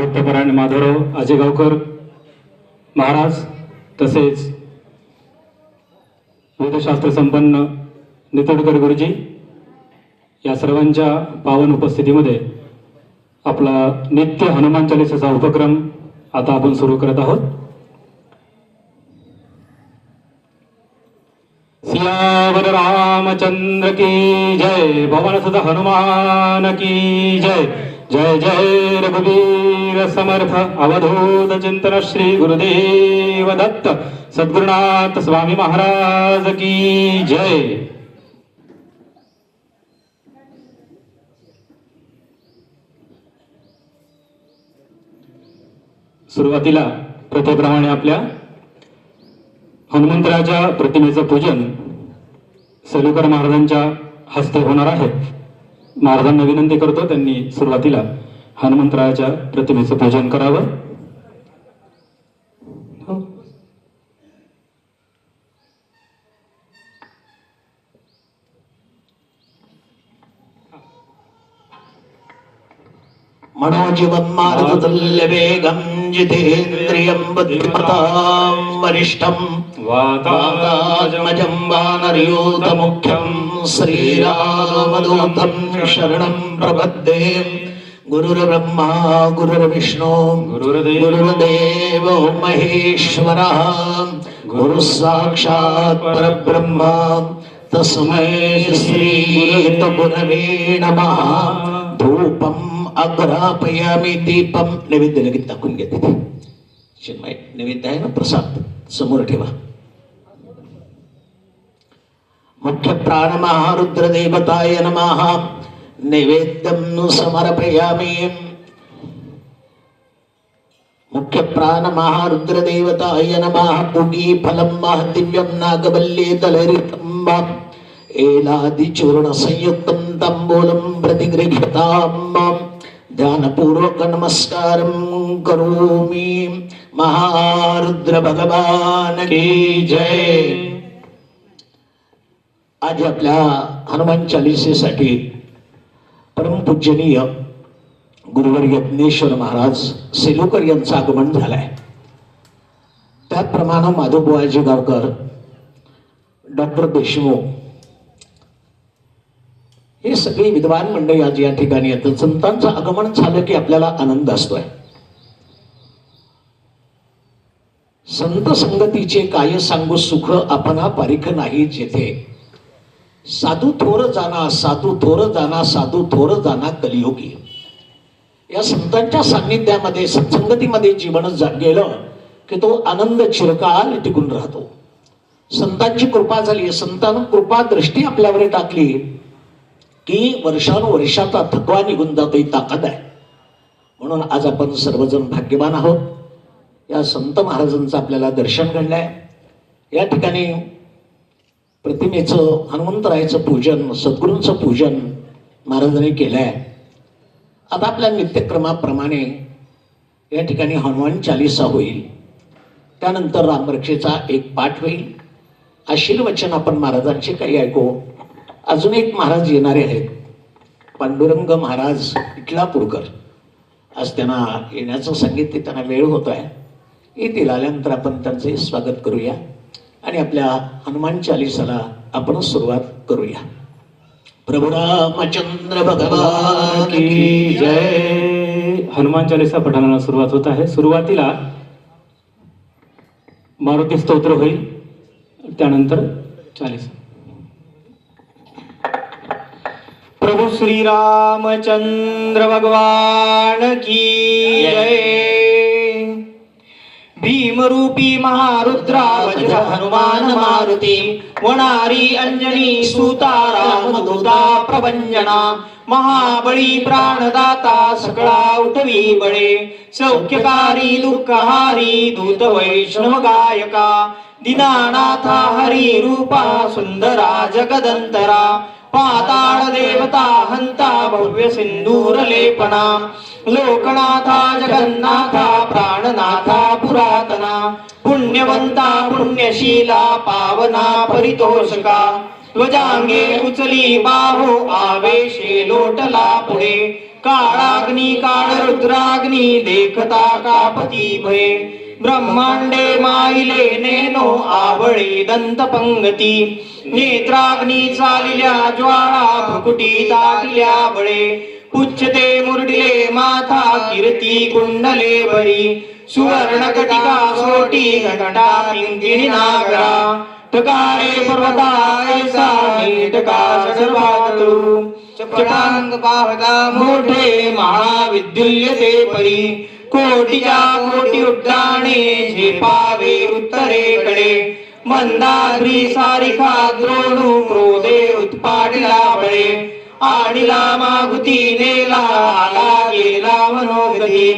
भक्तपरायण माधवराव आजेगावकर महाराज तसेच वेदशास्त्र संपन्न नितोडकर गुरुजी या सर्वांच्या पावन उपस्थितीमध्ये आपला नित्य हनुमान चालीसाचा उपक्रम आता आपण सुरू करत आहोत। सियावर रामचंद्र की जय, पवन सुत हनुमान की जय। जय जय रघुवीर समर्थ अवधूत चिंतन श्री गुरुदेव दत्त सद्गुरुनाथ स्वामी महाराज की जय। सुरुवातीला प्रथेप्रमाणे आपल्या हनुमंतराच्या प्रतिमेचं पूजन सेलुकर महाराजांच्या हस्ते होणार आहे। महाराजांना विनंती करतो त्यांनी सुरुवातीला हनुमंतराच्या प्रतिमेचं पूजन करावं। मनोजीवं मारुततुल्यवेगं जितेन्द्रियं बुद्धिमतां वरिष्ठं वातात्मजं वानरयूथमुख्यं श्रीरामदूतं शरणं प्रपद्ये। गुरुर्ब्रह्मा गुरुर्विष्णु गुरुर्देवो महेश्वरः गुरुः साक्षात् परब्रह्म तस्मै श्री गुरवे नमः। धूपम् अग्रापयामी दीपम, नैवेद्य लगेच टाकून घ्या तिथे। चिन्मय नैवेद्य आहे ना, प्रसाद समोर ठेवा। मुख्य प्राण महारुद्र देवताय नमः। नैवेद्यं समर्पयामि। मुख्य प्राण महारुद्र देवताय नमः। पुगी फलं महदिव्यं नागवल्ली दलरितं एलादिचूर्ण संयुक्तं तंबूलं प्रतिगृह्यताम्। ध्यानपूर्वक नमस्कारं करोमि। महारुद्र भगवान की जय। आज आपल्या हनुमान चालीसेसाठी परमपूजनीय गुरुवर्य ज्ञेश्वर महाराज सेलुकर यांचं आगमन झालंय। त्याप्रमाणे माधवबुवा आजेगावकर, डॉक्टर देशमुख हे सगळी विद्वान मंडळी आज या ठिकाणी येतात। संतांचं आगमन झालं की आपल्याला आनंद असतोय। संत संगतीचे काय सांगू सुख आपणा पारिख नाही जेथे। साधू थोर जाना साधू थोर जाना साधू थोर जाना कलियुगी। या संतांच्या सान्निध्यामध्ये सत्संगतीमध्ये जीवन गेलं की तो आनंद चिरकाल टिकून राहतो। संतांची कृपा झाली, संतांनी कृपा दृष्टी आपल्यावर टाकली की वर्षानुवर्षाचा थकवा निघून जातो, ही ताकद आहे। म्हणून आज आपण सर्वजण भाग्यवान आहोत। या संत महाराजांचं आपल्याला दर्शन घडलंय। या ठिकाणी प्रतिमेचं हनुमंतरायाचं पूजन, सद्गुरूंचं पूजन महाराजांनी केलंय। आता आपल्या नित्यक्रमाप्रमाणे या ठिकाणी हनुमान चालीसा होईल, त्यानंतर रामरक्षेचा एक पाठ होईल, आशीर्वचन आपण महाराजांचे काही ऐकू। अजून एक महाराज येणारे आहेत, पांडुरंग महाराज इटलापूरकर। आज त्यांना येण्याचं सांगितले, त्यांना वेळ होत आहे, येतील। आल्यानंतर आपण त्यांचे स्वागत करूया आणि आपल्या हनुमान चालीसाला आपण सुरुवात करूया। प्रभु रामचंद्र भगवान की जय। हनुमान चालीसा पठणाला सुरुवात होत आहे। सुरुवातीला मारुती स्तोत्र होईल, त्यानंतर चालीसा। प्रभु श्री रामचंद्र भगवान की जय। भीमरूपी महारुद्रा वज्र हनुमान मारुती, वनारी अंजनी सूता रामदूता प्रभंजना। महाबळी प्राणदाता सकळा उठवी बळे, सौख्यकारी दुःखहारी दूत वैष्णव गायका। दीनानाथा हरी रूपा सुंदरा जगदंतरा, पाताळ देवता हंता भव्य सिंदूर लेपना। लोकनाथा जगन्नाथा प्राणनाथा पुरातना, पुण्यवंता पुण्यशीला पावना परितोषका। ध्वजांगे उचली बाहो आवेशे लोटला पुढे, काळाग्नी काळ रुद्राग्नी देखता कापती भये ब्रह्मांडे माईले नेनो आवळे दंत पंगती नेत्राग्नी चालिल्या ज्वाळा भुकुटी ताटिल्या बळे उच्चते मुरडिले माथा कीर्ती कुंडले बरी सुवर्ण कटिका सोटी घंटा पिंकिणी नागरा टकारे पर्वता ऐसा नीटका सडभातळू चटांग पाहता मोठे महाविद्युल्यते परी कोटीच्या कोटी उड्डाणे झेपावे उत्तरेकडे मंदाद्री सारिखा द्रोणू क्रोधे उत्पाटिला बळे आडिला मागुती नेला आला गेला मनोगती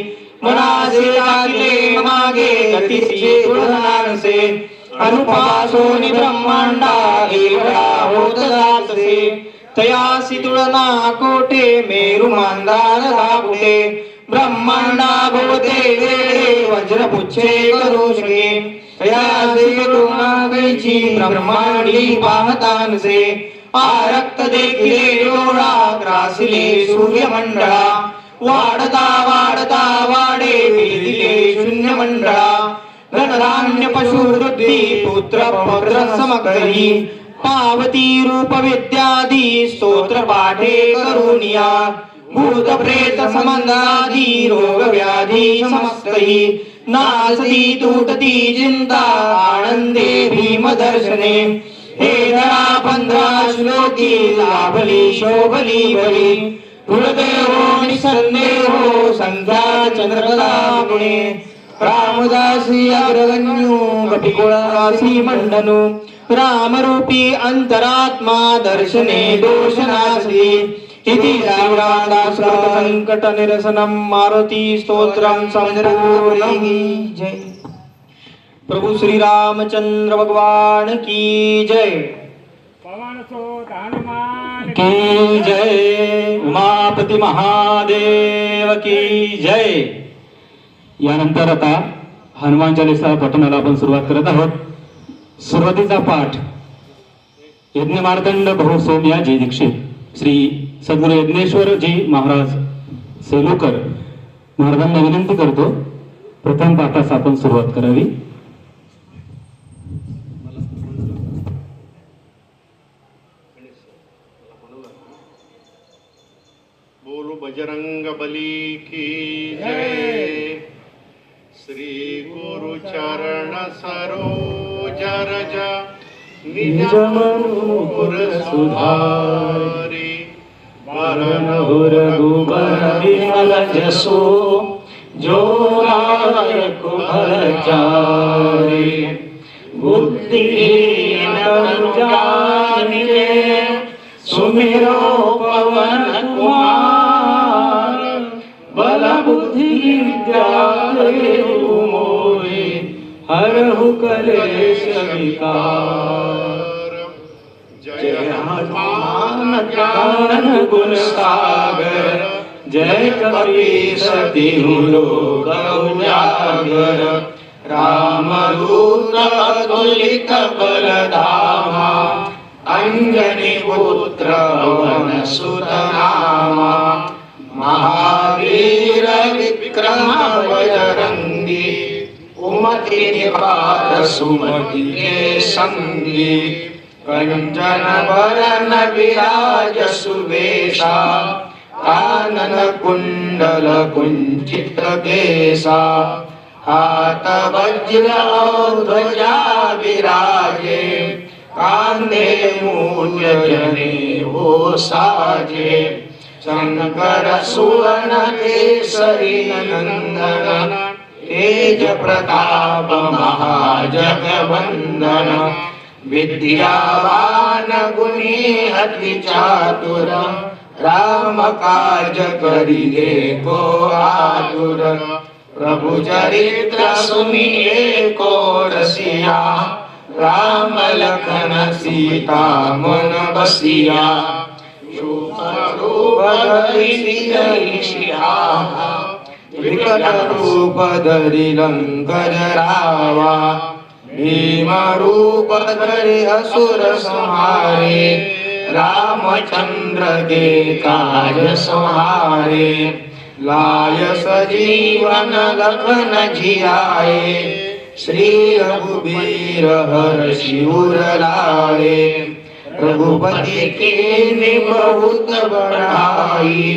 मनासे लागले मागे गतिसे तुळनानसे अनुपासोनी ब्रह्मांडा एवढा होत जातसे तयासी तुळना कोटे मेरु मांदार कुठे ब्रह्मांडा भवते वेळे वज्रपुच्छे करुषे तयासी तुळना कैची ब्रह्मांडी पाहतानसे आरक्त देखिले डोळा ग्रासिले सूर्यमंडळा वाढता वाढता वाडे दिले शून्य मंडळा धनधान्य पशुवृद्धी पुत्र पौत्र समग्री पावती रूप विद्यादी स्तोत्र पाठे करुनिया भूत प्रेत संबंधादी रोग व्याधी समस्तही नासती तुटती चिंता आनंदे भीम दर्शने हे धरा 15 श्लोकी लाभली शोभली बळी कुलदेवो निसंदेहो संध्या चंद्रकला गुणे रामदासी अग्रगण्यू कपिकुळासी मंडनु रामरूपी अंतरात्मा दर्शने दोषनासी इति रामदास संकट निरसनम मारुती स्तोत्रम संपूर्णं जय प्रभु श्री रामचंद्र भगवान की जय की जय उमापती महादेव की जय. यानंतर आता हनुमान चालीसा पठणाला आपण सुरुवात करत आहोत. सुरुवातीचा पाठ यज्ञ मार्तंड बहु सोमयाजी दीक्षित श्री सद्गुरु यज्ञेश्वर जी महाराज सेलुकर महाराजांना विनंती करतो प्रथम पाठास आपण सुरुवात करावी. बोलो बजरंग बली की जय. श्री गुरु चरण सरोज रज निज मनोहर सुधारी वरण रघुबर विमल जसो जो नायक भर चारे बुद्धिहीन तनु जानिके सुमिरो पवन कुमार बल बुद्धि विद्या देहु मोहे हरहु कलेश विकार. जय हनुमान ज्ञान गुण सागर जय कपीस तिहु लोक उजागर रामदूत अतुलित बल धामा अंजनी पुत्र पवन सुत नामा महावीर विक्रम बजरंगी कुमति निवार सुमति के संगी कंचन बरन विराज सुवेशा कानन कुंडल कुंचित केसा हाथ वज्र और ध्वजा विराजे कांधे मूल जने हो साजे शंकर सुवन केसरी नंदन तेज प्रताप महाजगवंदन विद्यावान गुणी अति चातुर राम काज करिले को आतुर प्रभु चरित्र सुनिए को रसिया राम लखन सीता मन बसिया रूप विकट रूप धरि लंकर रावा भीम रूप धरि असुर संहारे रामचंद्र के काज संहारे लाय सजीवन लखन जियाए श्री रघुबीर हर शिवर लाए रघुपति के बहुत बड़ाई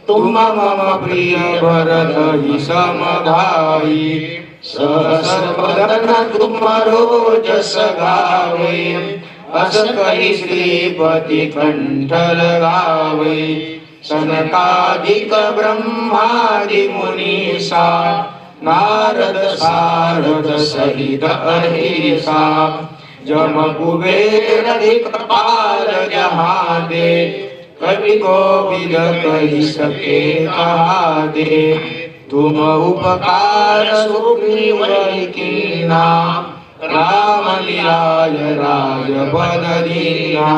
तुम मम प्रिय भरत ही सम भाई सहस्र बदन तुमरो जस गावे अस कहि श्रीपति कंठ लगावे सनकादिक ब्रह्मादि मुनीसा नारद सारद सहित अहिसा जम कुबेर दिक्पाल जहाँ दे कवि कोविद कहि सके कहा दे तुम उपकार सुग्रीव कीना राम मिलाय राजपद दीना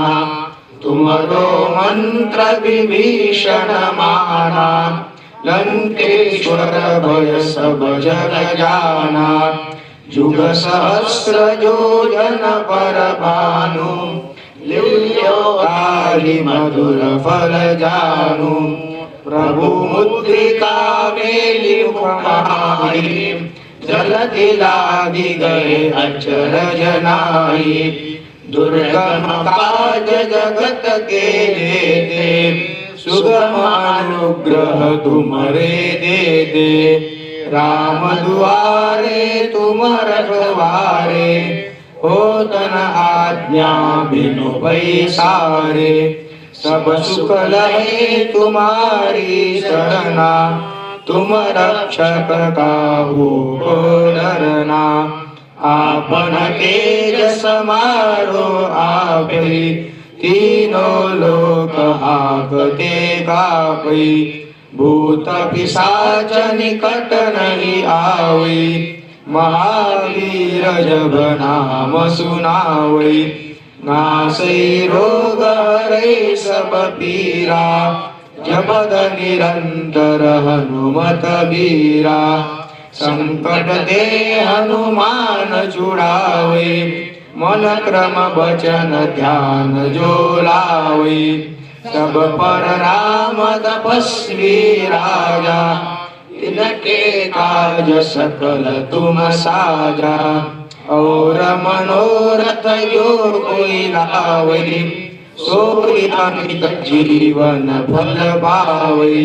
तुमरो मंत्र विभीषण माना लंकेश्वर भय सब जग जाना जुग सहस्र योजन पर भानु लील्यो ताहि मधुर फल जानू प्रभु मुद्रिका मेलि मुखाई जलधि लादि गए अचरज नाहि दुर्गम काज जगत के जेते सुगम अनुग्रह तुमरे दे दे राम दुआरे तुम रखवारे होत न आज्ञा बिनु पैसारे सब सुख लहे तुम्हारी शरणा तुम रक्षक काहू को डरना आपन तेज समारो आपै तीनों लोक हाकते कापै भूत पिशाच निकट नहीं आवै महावीर जब नाम सुनावै नासै रोग हरै सब पीरा जपद निरंतर हनुमत बीरा संकट दे हनुमान छुड़ावे मन क्रम वचन ध्यान जो लावे सब पर राम तपस्वी राजा तिनके काज सकल तुम साजा और मनोरथ जो कोई लावे सोई अमित जीवन फल पावे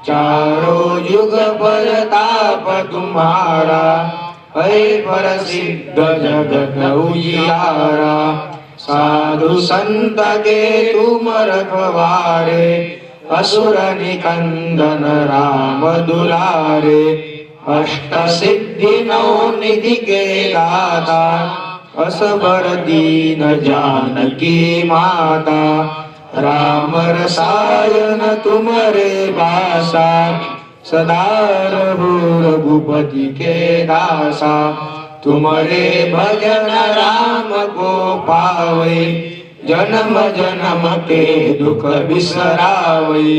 चारों युग पर ताप तुम्हारा है प्रसिद्ध जगत उजियारा साधु संत के तुम रखवारे असुर निकंदन राम दुलारे अष्ट सिद्धि नौ निधि के दाता असबर दीन जानकी माता राम रसायन तुमरे बासा सदा रहो रघुपति के दासा तुमरे भजन राम को पावे जन्म जन्म के दुख बिसरावे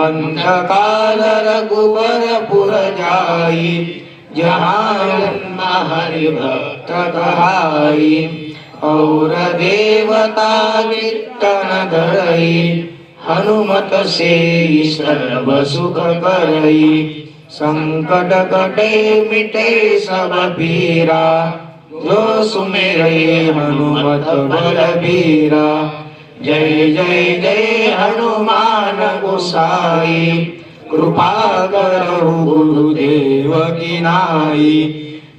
अंतकाल रघुवर पुर जाई जहाँ हरि भक्त कहाई और देवता कीर्तन धरई हनुमत से सर्व सुख करई संकट कटे मिटे सब पीरा जो सुमेरे हनुमत बलबीरा जय जय जय हनुमान गोसाई कृपा करो गुरुदेव की नाई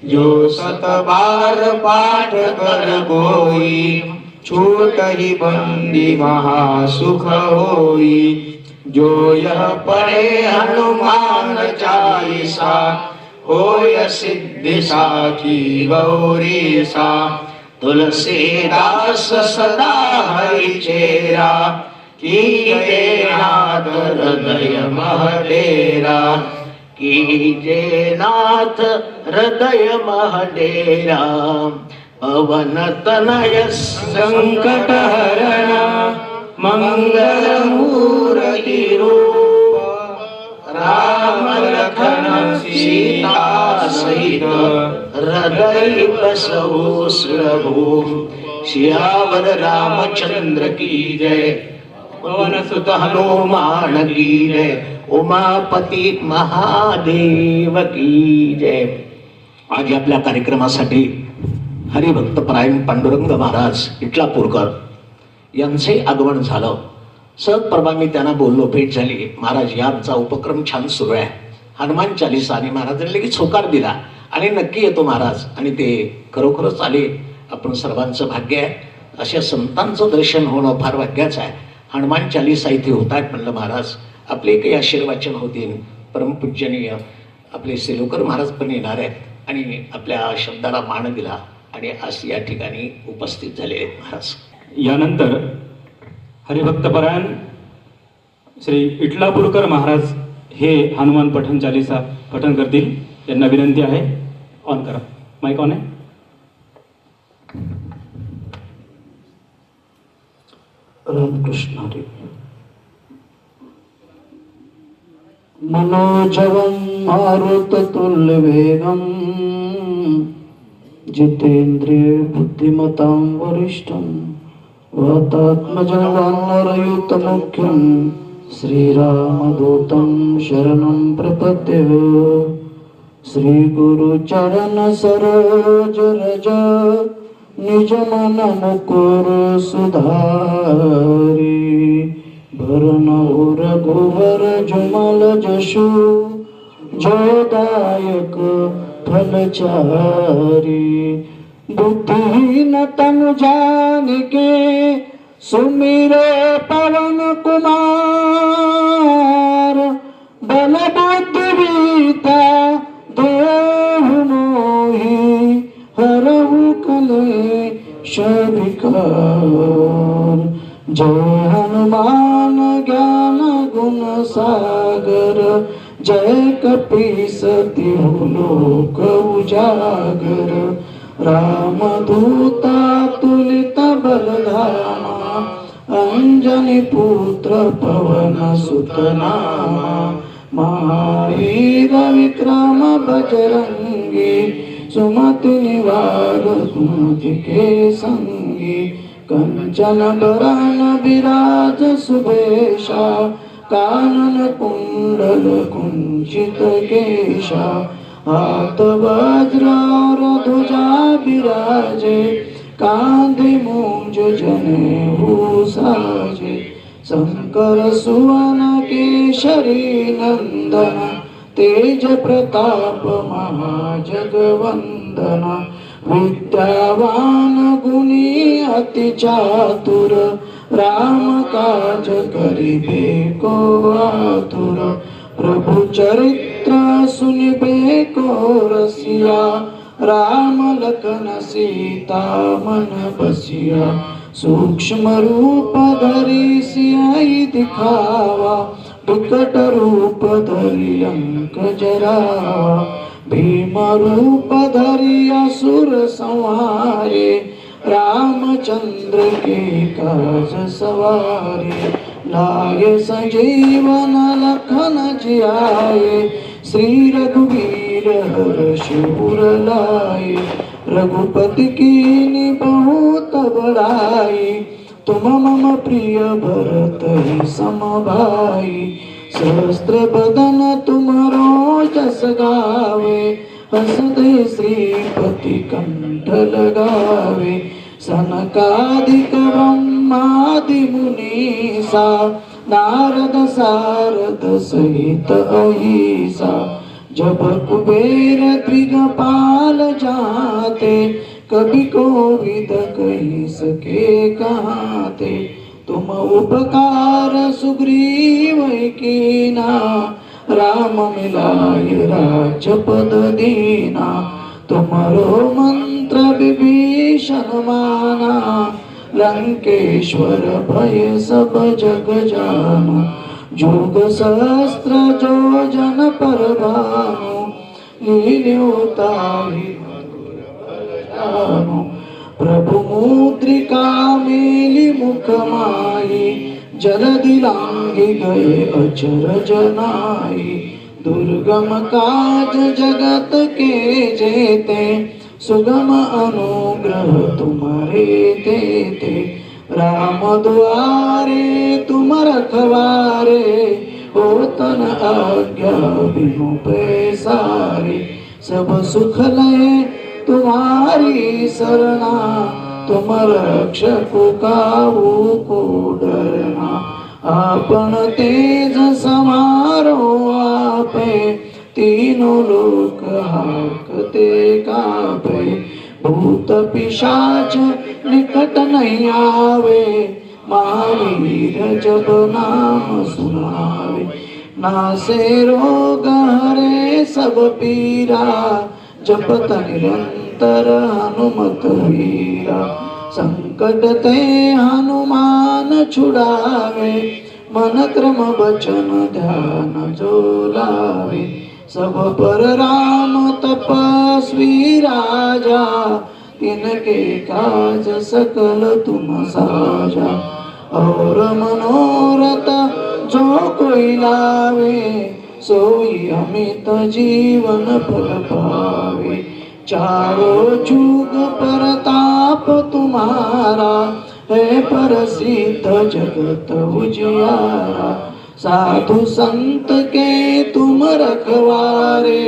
जो सत बार पाठ कर कोई छूट ही बंदी महासुख होई जो यह पढ़े हनुमान चालीसा होय सिद्धि साखी गौरी सा तुलसीदास सदा हरि चेरा कीजे नाथ हृदय मह डेरा कीजे नाथ हृदय मह डेरा पवन तनय संकट हरण मंगल मूर्ति रूप राम लखन सीता सहित हृदय बसहु सुरभूप सियावर रामचंद्र की जय, पवन सुत हनुमान की जय, उमापती महादेव की जय. आज आपल्या कार्यक्रमासाठी हरिभक्तपरायण पांडुरंग महाराज इटलापूरकर यांचे आगमन झालं. सहजप्रभा मी त्यांना बोललो, भेट झाली. महाराज या आमचा उपक्रम छान सुरू आहे, हनुमान चालीसा. आणि महाराजांनी लगेच होकार दिला आणि नक्की येतो महाराज. आणि ते खरोखरच आले. आपण सर्वांचं भाग्य आहे, अशा संतांचं दर्शन होणं फार भाग्याचं आहे. हनुमान चालीसा इथे होत आहेत म्हणलं महाराज आपले काही आशीर्वाचन होतील. परमपूजनीय आपले सेलुकर महाराज पण येणार आहेत आणि आपल्या शब्दाला मान दिला आणि आज या ठिकाणी उपस्थित झाले आहेत महाराज. यानंतर हरिभक्तपरायण श्री इटलापूरकर महाराज हे हनुमान पठण चालीसा पठण करतील. यांना विनंती आहे, ऑन करा, माईक ऑन आहे. रामकृष्ण हरी. मनोजवं मारुततुल्यवेगं जितेन्द्रिय बुद्धिमतां वरिष्ठं वातात्मजं वानरयुतमुख्यं श्रीरामदूतं शरणं प्रपद्ये. श्रीगुरुचरण सरोज रज निज मन मुकुर सुधारी. भरनौ रघुवर जुमल जशु जोदायक फलचारी. बुद्धिहीन तनु जानिके सुमिरे पवन कुमार. बल बुद्धि विद्या देहु मोहि हरहु कलेश विकार. जय हनुमान ज्ञान गुण सागर जय कपीस तिहु लोक उजागर. रामदूता तुलित बलधामा अंजनी पुत्र पवन सुत नामा. महावीर विक्रम बजरंगी सुमति निवार तुमति के संगी. कंचन बरन विराज सुबेशा कानन कुंडल कुंचित केशा. हाथ वज्र और ध्वजा विराजे कांधे मूंज जनेऊ साजे. शंकर सुवन केशरी नंदन तेज प्रताप महाजगवंदन. विद्यावान गुणी अति चातुर राम काज करिबे को आतुर. प्रभु चरित्र सुनिबे को रसिया राम लखन सीता मन बसिया. सूक्ष्म रूप धरि सियाई दिखावा विकट रूप धरि लंक जरावा. भीम रूप धरि असुर संहारे रामचंद्र के काज सवारे. लाए संजीवन लखन जियाए श्री रघुवीर हर्षुर लाए. रघुपति कीन्ही बहुत बड़ाई तुम मम प्रिय भरत ही सम भाई. सहस्त्र बदन तुम्हारो जस गावे हसते श्रीपति कंठ लगावे. सनकादिक ब्रह्मादि मुनीसा नारद सारद सहित अहिसा. जब कुबेर द्विगपाल जाते कभी कोविद कही सके कहाते. तुम उपकार सुग्रीव कीना राम मिलाय राजपद दीना. तुमरो मंत्र विभीषण माना लंकेश्वर भय सब जग जाना. जुग सहस्त्र जो जन पर भानु लील्योताहि मधुर फल जानु. प्रभु मुद्रिका मेली मुख माई जलधि लांघि गए अचर जनाई. दुर्गम काज जगत के जेते सुगम अनुग्रह तुम्हारे देते। राम द्वारे तुम रखवारे, होतन आज्ञा बिनु पैसारे। सब सुख लय तुम्हारी सरना, तुम रक्षक काहू को डरना। आपण तेज समारो आपे, तीनों लोक हाकते कापे। भूत पिशाच निकट नहीं आवे, महावीर जब नाम सुनावे। नासे रोग हरे सब पीरा, जपत निरंतर हनुमत वीरा। संकट ते हनुमान छुड़ावे, मन क्रम वचन ध्यान जो लावे। सब पर राम तपस्वी राजा, तिनके काज सकल तुम साजा। और मनोरथ जो कोई लावे, सोई अमित जीवन फल पावे। चारों जुग परताप तुम्हारा, है प्रसिद्ध जगत उजियारा। साधु संत के तुम रखवारे,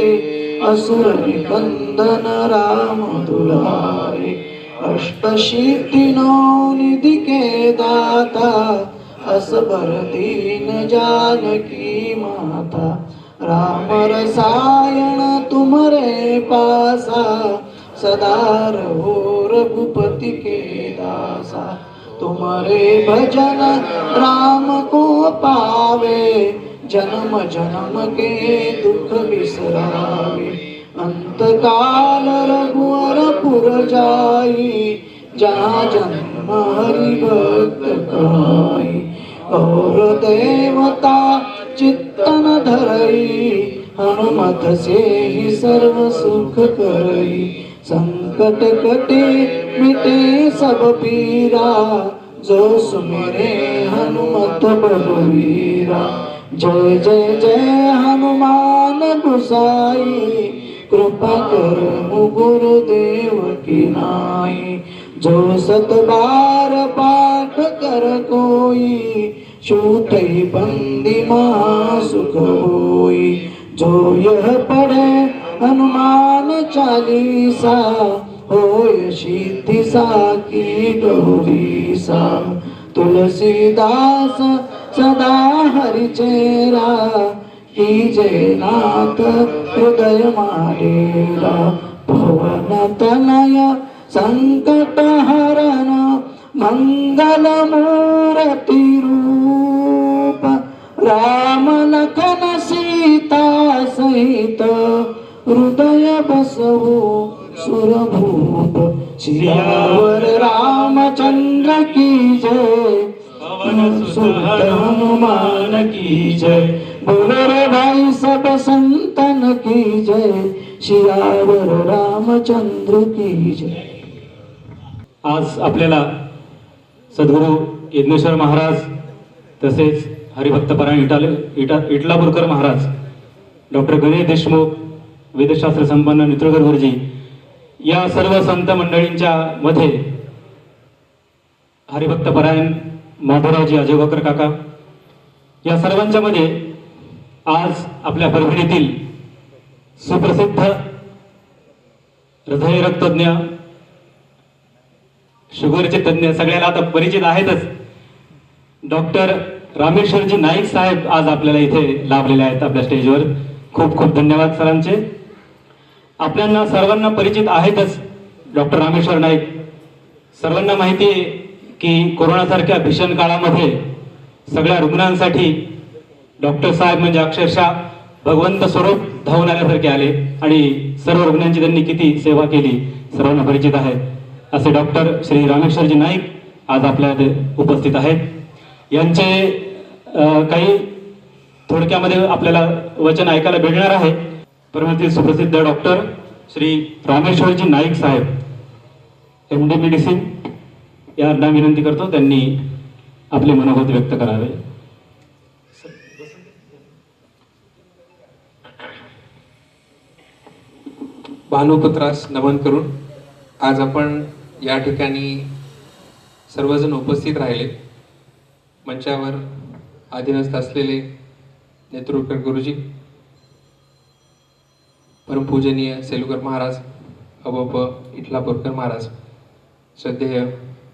असुर निकंदन राम दुलारे। अष्ट सिद्धि नौ निधि के दाता, असबर दीन जानकी माता। राम रसायन तुम्हारे पासा, सदा रहो रघुपति के दासा। तुम्हारे भजन राम को पावे, जन्म जन्म के दुख बिसरावे। अंत काल रघुवर पुर जाई, जहाँ जन्म हरि भक्त कहाई। और देवता चित्तन धरई, हनुमत से ही सर्व सुख करई। संकट कटे मिटे सब पीरा, जो सुमिरे हनुमत बलवीरा। जय जय जय हनुमान गोसाई, कृपा कर गुरुदेव की नाई। जो सत बार पाठ कर कोई, छूटई बंदी महा सुख होई। जो यह पढ़े हनुमान चालीसा, होय सिद्धि साकी गौरीसा। तुलसीदास सदा हरिचेरा, कीजे नाथ हृदय माडेरा। पवन तनय संकट हरण, मंगल मूर्ति रूप। राम लखन सीता सहित, हृदय बसवो सुरभूप। सियावर रामचंद्र की जय, पवन सुत हनुमान की जय। बोलो रे भाई सब संतन की जय, सियावर रामचंद्र की जय। आज आपल्याला सद्गुरू यज्ञेश्वर महाराज, तसेच हरिभक्तपरायण इटलापूरकर महाराज, डॉक्टर गणेश देशमुख, वेदशास्त्र संपन्न नित्रगर गुरुजी, या सर्व संत मंडळींच्या मध्ये हरिभक्तपरायण माधवरावजी अजयवकर काका, या सर्वांच्या मध्ये आज आपल्या परभणीतील सुप्रसिद्ध हृदय रक्तज्ञ, शुगरचे तज्ञ, सगळ्याला आता परिचित आहेतच, डॉक्टर रामेश्वरजी नाईक साहेब आज आपल्याला इथे लाभलेले आहेत आपल्या स्टेजवर. खूप खूप धन्यवाद सरांचे. आपल्याला सर्वांना परिचित आहेतच डॉक्टर रामेश्वर नाईक. सर्वांना माहिती आहे की कोरोनासारख्या भीषण काळामध्ये सगळ्या रुग्णांसाठी डॉक्टर साहेब म्हणजे अक्षरशः भगवंत स्वरूप धावून आल्यासारखे आले आणि सर्व रुग्णांची त्यांनी किती सेवा केली सर्वांना परिचित आहे. असे डॉक्टर श्री रामेश्वरजी नाईक आज आपल्या उपस्थित आहेत. यांचे काही थोडक्यामध्ये आपल्याला वचन ऐकायला भेटणार आहे. परमतील सुप्रसिद्ध डॉक्टर श्री रामेश्वरजी नाईक साहेब, MD मेडिसिन, यांना विनंती करतो त्यांनी आपले मनोगत व्यक्त करावे. भानुपुत्रास नमन करून आज आपण या ठिकाणी सर्वजण उपस्थित राहिले. मंचावर आधीनस्थ असलेले नेतृत्व गुरुजी, परमपूजनीय सेलुकर महाराज, अबोप इटलापूरकर महाराज, श्रद्धेय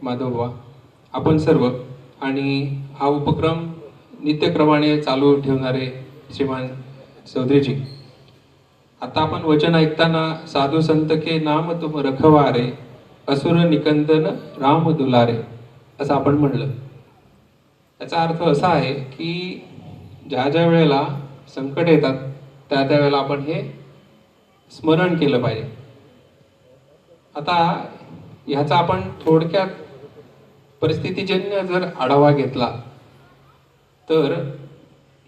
माधवबा, आपण सर्व, आणि हा उपक्रम नित्यक्रमाने चालू ठेवणारे श्रीमान चौधरीजी. आता आपण वचन ऐकताना साधू संत के नाम तुम रखवारे, असुर निकंदन राम दुलारे, असं आपण म्हणलं. त्याचा अर्थ असा आहे की ज्या ज्या वेळेला संकट येतात त्या त्या वेळेला आपण हे स्मरण केलं पाहिजे. आता ह्याचा आपण थोडक्यात परिस्थितीजन्य जर आढावा घेतला तर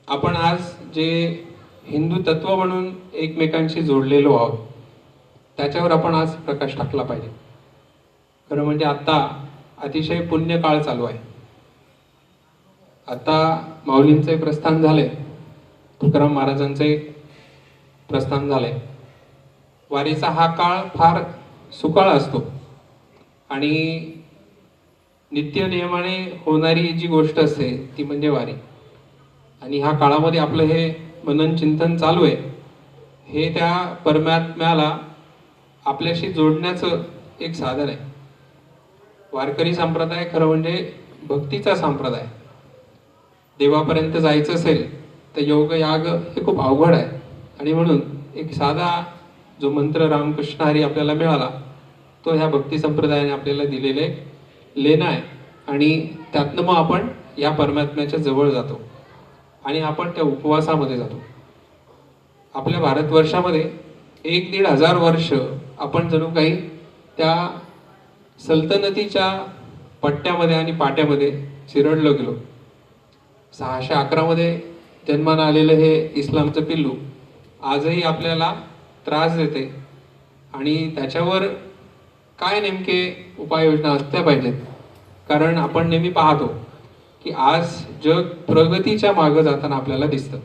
आपण आज जे हिंदू तत्व म्हणून एकमेकांशी जोडलेलो आहोत त्याच्यावर आपण आज प्रकाश टाकला पाहिजे. खरं म्हणजे आता अतिशय पुण्य काळ चालू आहे. आता माऊलींचे प्रस्थान झाले, तुकाराम महाराजांचे प्रस्थान झाले. वारीचा हा काळ फार सुकाळ असतो आणि नित्य नियमाने होणारी जी गोष्ट असते ती म्हणजे वारी. आणि ह्या काळामध्ये आपलं हे मनन चिंतन चालू आहे. हे त्या परमात्म्याला आपल्याशी जोडण्याचं एक साधन आहे. वारकरी संप्रदाय खरं म्हणजे भक्तीचा संप्रदाय. देवापर्यंत जायचं असेल तर योग याग हे खूप अवघड आहे. आणि म्हणून एक साधा जो मंत्र रामकृष्ण हरी आपल्याला मिळाला तो ह्या भक्ती संप्रदायाने आपल्याला दिलेले लेणं आहे. आणि त्यातनं मग आपण या परमात्म्याच्या जवळ जातो आणि आपण त्या उपवासामध्ये जातो. आपल्या भारतवर्षामध्ये 1-1.5 वर्ष आपण जणू काही त्या सल्तनतीच्या पट्ट्यामध्ये आणि पाट्यामध्ये चिरडलो गेलो. 611 मध्ये जन्माला आलेलं हे इस्लामचं पिल्लू आजही आपल्याला त्रास देते. आणि त्याच्यावर काय नेमके उपाययोजना असल्या पाहिजेत, कारण आपण नेहमी पाहतो की आज जग प्रगतीच्या मागं जाताना आपल्याला दिसतं.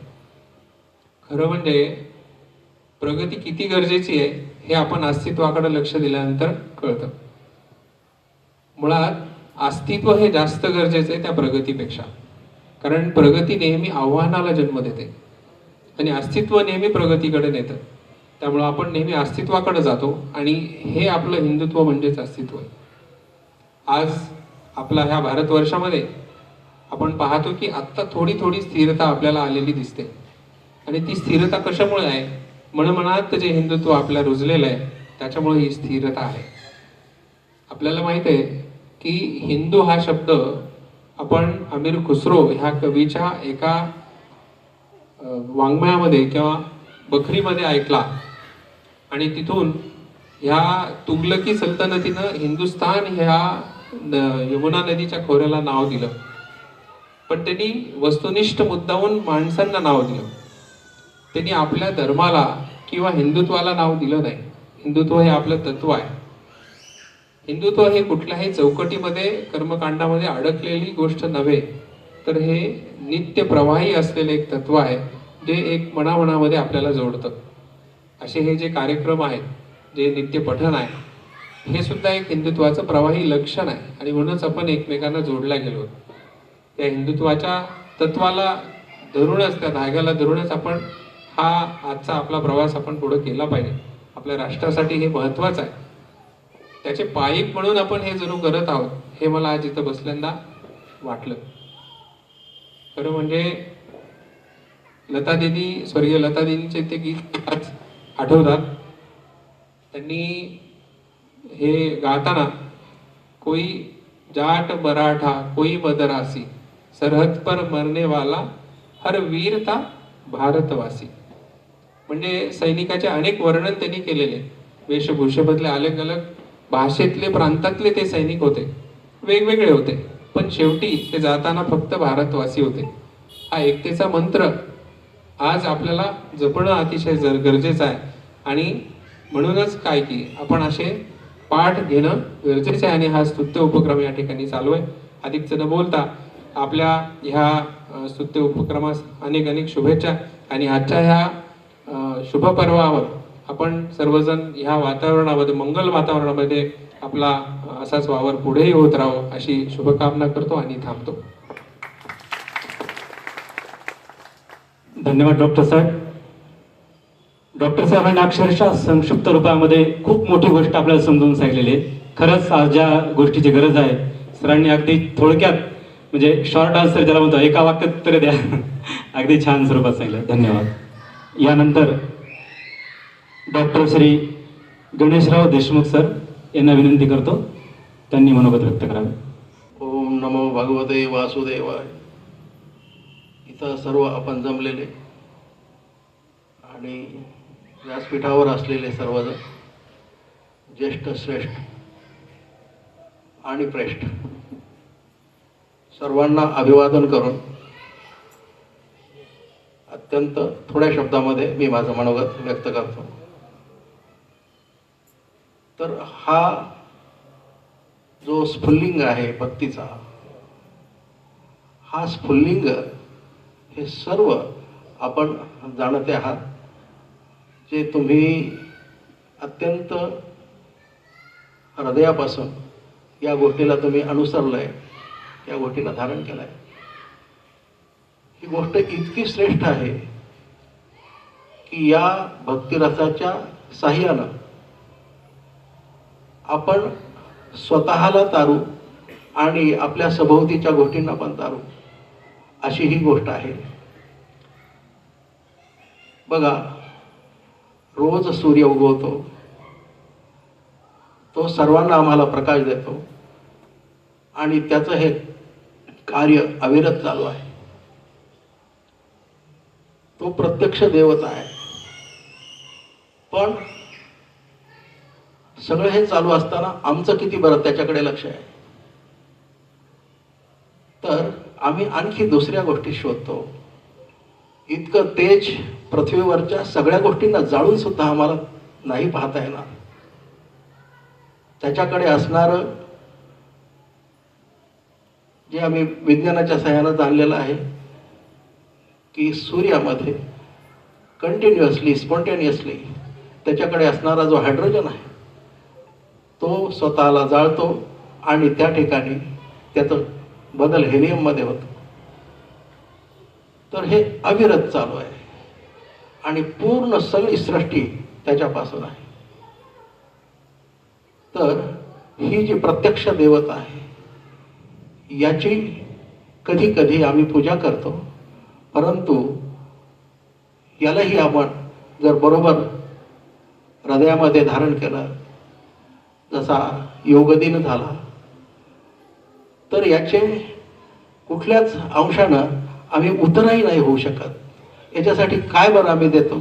खरं म्हणजे प्रगती किती गरजेची आहे हे आपण अस्तित्वाकडे लक्ष दिल्यानंतर कळतं. मुळात अस्तित्व हे जास्त गरजेचं आहे त्या प्रगतीपेक्षा, कारण प्रगती नेहमी आव्हानाला जन्म देते आणि अस्तित्व नेहमी प्रगतीकडे नेतं. त्यामुळं आपण नेहमी अस्तित्वाकडे जातो आणि हे आपलं हिंदुत्व म्हणजेच अस्तित्व आहे. आज आपला ह्या भारतवर्षामध्ये आपण पाहतो की आत्ता थोडी थोडी स्थिरता आपल्याला आलेली दिसते. आणि ती स्थिरता कशामुळे आहे? मनात जे हिंदुत्व आपल्या रुजलेलं आहे त्याच्यामुळे ही स्थिरता आहे. आपल्याला माहित आहे की हिंदू हा शब्द आपण अमीर खुसरो ह्या कवीच्या एका वाङ्मयामध्ये किंवा बखरीमध्ये ऐकला आणि तिथून ह्या तुगलकी सल्तनतीनं हिंदुस्थान ह्या यमुना नदीच्या खोऱ्याला नाव दिलं. पण त्यांनी वस्तुनिष्ठ मुद्दाहून माणसांना नाव दिलं. त्यांनी आपल्या धर्माला किंवा हिंदुत्वाला नाव दिलं नाही. हिंदुत्व हे आपलं तत्व आहे. हिंदुत्व हे कुठल्याही चौकटीमध्ये कर्मकांडामध्ये अडकलेली गोष्ट नव्हे, तर हे नित्य प्रवाही असलेले एक तत्व आहे जे एक मनामनामध्ये आपल्याला जोडतं. असे हे जे कार्यक्रम आहेत, जे नित्य पठण आहे, हे सुद्धा एक हिंदुत्वाचं प्रवाही लक्षण आहे. आणि म्हणूनच आपण एकमेकांना जोडल्या गेलो. त्या हिंदुत्वाच्या तत्वाला धरूनच, त्या धाग्याला धरूनच आपण हा आजचा आपला प्रवास आपण पुढे केला पाहिजे. आपल्या राष्ट्रासाठी हे महत्त्वाचं आहे. त्याचे पाईक म्हणून आपण हे जणू करत आहोत हे मला आज इथं बसल्यांदा वाटलं. खरं म्हणजे लता दिदी, स्वर्गीय लता दिदींचे ते गीत आज आठवतात. त्यांनी हे गाताना कोई जाट मराठा कोई मदरासी, सरहद पर मरने वाला हर वीर था भारतवासी. म्हणजे सैनिकाचे अनेक वर्णन त्यांनी केलेले. वेशभूषेमधले अलग अलग भाषेतले, प्रांतातले ते सैनिक होते, वेगवेगळे होते, पण शेवटी ते जाताना फक्त भारतवासी होते. हा एकतेचा मंत्र आज आपल्याला जपणं अतिशय गरजेचं आहे. आणि म्हणूनच काय की आपण असे पाठ घेणं गरजेचं आहे. आणि हा स्तुत्य उपक्रम या ठिकाणी चालू आहे. अधिकच न बोलता आपल्या ह्या स्तुत्य उपक्रमास अनेक अनेक शुभेच्छा. आणि आजच्या ह्या शुभ पर्वावर आपण सर्वजण ह्या वातावरणामध्ये, मंगल वातावरणामध्ये आपला असाच वावर पुढेही होत राहो अशी शुभकामना करतो आणि थांबतो. धन्यवाद डॉक्टर साहेब. डॉक्टर साहेबांनी अक्षरशः संक्षिप्त रूपामध्ये खूप मोठी गोष्ट आपल्याला समजावून सांगितलेली आहे. खरंच आज ज्या गोष्टीची गरज आहे सरांनी अगदी थोडक्यात म्हणजे शॉर्ट आन्सर ज्याला म्हणतो एका वाक्यात उत्तर द्या अगदी छान स्वरूपात सांगितलं. धन्यवाद. यानंतर डॉक्टर श्री गणेशराव देशमुख सर यांना विनंती करतो त्यांनी मनोगत व्यक्त करावे. ओम नमो भगवते वासुदेवाय. इथं सर्व आपण जमलेले आणि व्यासपीठावर असलेले सर्वजण ज्येष्ठ श्रेष्ठ आणि प्रेष्ठ सर्वांना अभिवादन करून अत्यंत थोड्या शब्दामध्ये मी माझं मनोगत व्यक्त करतो. तर हा जो स्फुल्लिंग आहे भक्तीचा, हा स्फुल्लिंग हे सर्व आपण जाणते आहात, जे तुम्ही अत्यंत हृदयापासून या गोष्टीला तुम्ही अनुसरलंय, या गोष्टीला धारण केलंय. ही गोष्ट इतकी श्रेष्ठ आहे की या भक्तिरसाच्या साह्यानं आपण स्वतःला तारू आणि आपल्या सभोवतीच्या गोष्टींना पण तारू अशी ही गोष्ट आहे. बघा, रोज सूर्य उगवतो, तो सर्वांना आम्हाला प्रकाश देतो आणि त्याचं हे कार्य अविरत चालू आहे. तो प्रत्यक्ष देवच आहे. पण सगळं हे चालू असताना आमचं किती बरं त्याच्याकडे लक्ष आहे. तर आम्ही आणखी दुसऱ्या गोष्टी शोधतो. इतकं तेज पृथ्वीवरच्या सगळ्या गोष्टींना जाळून सुद्धा आम्हाला नाही पाहता येणार. त्याच्याकडे असणारं जे आम्ही विज्ञानाच्या सहाय्यानं जाणलेलं आहे की सूर्यामध्ये कंटिन्युअसली स्पॉन्टेनियसली त्याच्याकडे असणारा जो हायड्रोजन आहे तो स्वतःला जाळतो आणि त्या ठिकाणी त्याचं बदल हेलियममध्ये होतो. तर हे अविरत चालू आहे आणि पूर्ण सगळी सृष्टी त्याच्यापासून आहे. तर ही जी प्रत्यक्ष देवता आहे याची कधी कधी आम्ही पूजा करतो, परंतु यालाही आपण जर बरोबर हृदयामध्ये धारण केलं, जसा योगदिन झाला, तर याचे कुठल्याच अंशानं आम्ही उतरही नाही होऊ शकत. याच्यासाठी काय बरं आम्ही देतो,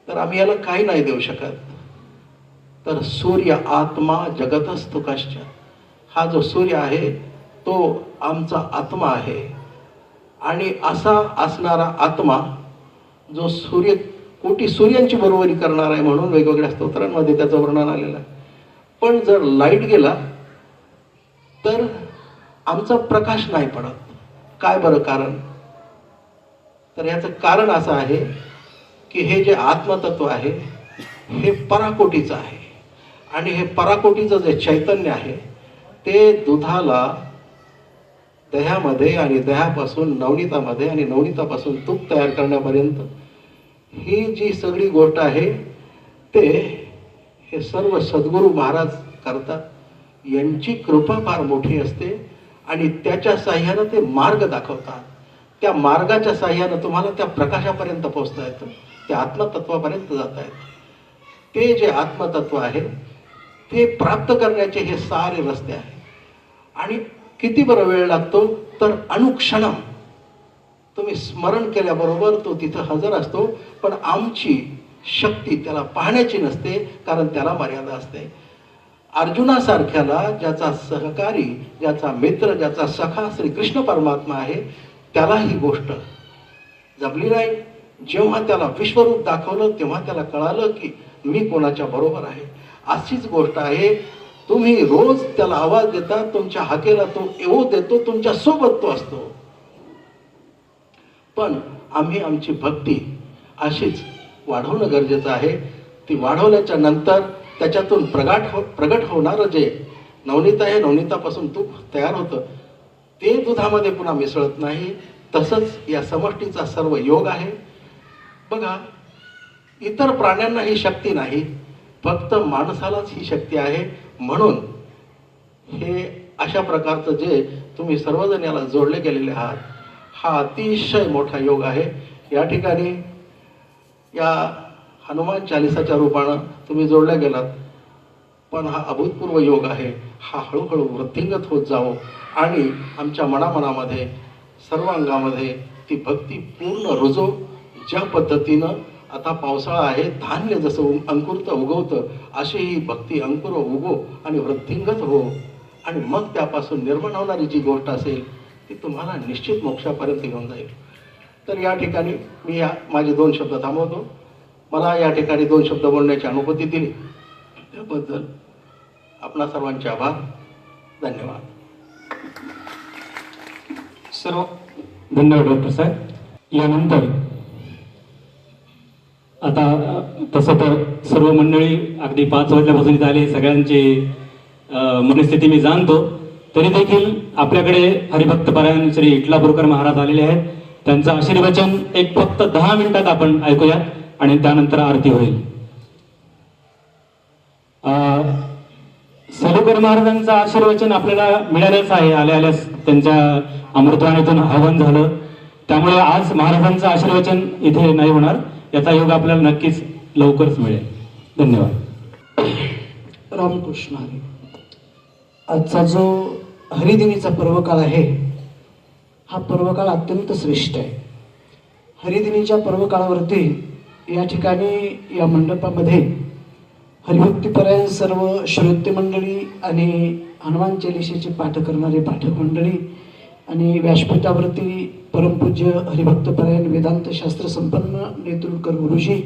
तर आम्ही याला काही नाही देऊ शकत. तर सूर्य आत्मा जगतस्तु कश्च, हा जो सूर्य आहे तो आमचा आत्मा आहे. आणि असा असणारा आत्मा जो सूर्य कोटी सूर्यांची बरोबरी करणार आहे म्हणून वेगवेगळ्या स्तोत्रांमध्ये त्याचं वर्णन आलेलं आहे. पण जर लाईट गेला तर आमचा प्रकाश नाही पडत. काय बरं कारण, तर याचं कारण असं आहे की हे जे आत्मतत्व आहे हे पराकोटीचं आहे आणि हे पराकोटीचं जे चैतन्य आहे ते दुधाला दह्यामध्ये आणि दह्यापासून नवनीतामध्ये आणि नवनीतापासून तूप तयार करण्यापर्यंत ही जी सगळी गोष्ट आहे ते हे सर्व सद्गुरू महाराज करतात. यांची कृपा फार मोठी असते आणि त्याच्या साह्यानं ते मार्ग दाखवतात. त्या मार्गाच्या साह्यानं तुम्हाला त्या प्रकाशापर्यंत पोहोचता येतं, त्या आत्मतत्वापर्यंत जाता येतं. ते जे आत्मतत्व आहे ते प्राप्त करण्याचे हे सारे रस्ते आहे. आणि किती बरं वेळ लागतो, तर अनुक्षणम तुम्ही स्मरण केल्याबरोबर तो तिथं हजर असतो. पण आमची शक्ती त्याला पाहण्याची नसते, कारण त्याला मर्यादा असते. अर्जुनासारख्याला ज्याचा सहकारी, ज्याचा मित्र, ज्याचा सखा श्री कृष्ण परमात्मा आहे, त्याला ही गोष्ट जमली नाही. जेव्हा त्याला विश्वरूप दाखवलं तेव्हा त्याला कळालं की मी कोणाच्या बरोबर आहे. अशीच गोष्ट आहे, तुम्ही रोज त्याला आवाज देता, तुमच्या हाकेला तो येऊ देतो, तुमच्या सोबत तो असतो. पण आम्ही आमची भक्ती अशीच वाढवणं गरजेचं आहे. ती वाढवल्याच्या नंतर त्याच्यातून प्रगट होणारं जे नवनीत आहे, नवनीतापासून तूप तयार होतं, ते दुधामध्ये पुन्हा मिसळत नाही. तसंच या समष्टीचा सर्व योग आहे. बघा, इतर प्राण्यांना ही शक्ती नाही, फक्त माणसालाच ही शक्ती आहे. म्हणून हे अशा प्रकारचं जे तुम्ही सर्वजण याला जोडले गेलेले आहात, हा अतिशय मोठा योग आहे. या ठिकाणी या हनुमान चालिसाच्या रूपानं तुम्ही जोडल्या गेलात, पण हा अभूतपूर्व योग आहे. हा हळूहळू वृद्धिंगत होत जावो आणि आमच्या मनामध्ये सर्व अंगामध्ये ती भक्ती पूर्ण रुजो. ज्या पद्धतीनं आता पावसाळा आहे, धान्य जसं अंकुरतं उगवतं, अशी ही भक्ती अंकुर उगो आणि वृद्धिंगत हो. आणि मग त्यापासून निर्माण होणारी जी गोष्ट असेल ती तुम्हाला निश्चित मोक्षापर्यंत घेऊन जाईल. तर या ठिकाणी मी माझे 2 शब्द थांबवतो. मला या ठिकाणी 2 शब्द बोलण्याची अनुभूती दिली त्याबद्दल आपणा सर्वांचे आभार. धन्यवाद. सर्व धन्यवाद डॉक्टर साहेब. यानंतर आता तसं तर सर्व मंडळी अगदी 5 वाजल्यापासून इथं आले, सगळ्यांची मनस्थिती मी जाणतो. तरी देखील आपल्याकडे हरिभक्तपरायण श्री इटलापूरकर महाराज आलेले आहेत. त्यांचं आशीर्वचन एक फक्त 10 मिनिटात आपण ऐकूया आणि त्यानंतर आरती होईल. सलूकर महाराजांचं आशीर्वचन आपल्याला मिळालंच आहे. आल्यास त्यांच्या अमृतवाणीतून हवन झालं, त्यामुळे आज महाराजांचं आशीर्वचन इथे नाही होणार. याचा योग आपल्याला नक्कीच लवकरच मिळेल. धन्यवाद. रामकृष्ण हरी. आजचा जो हरिदिनीचा पर्वकाळ आहे, हा पर्वकाळ अत्यंत श्रेष्ठ आहे. हरिदिनीच्या पर्वकाळावरती या ठिकाणी या मंडपामध्ये हरिभक्तीपरायण सर्व श्रोते मंडळी आणि हनुमान चालिसेचे पाठ करणारे पाठक मंडळी आणि व्यासपीठावरती परमपूज्य हरिभक्तपरायण वेदांत शास्त्र संपन्न नेतृत्वकर गुरुजी,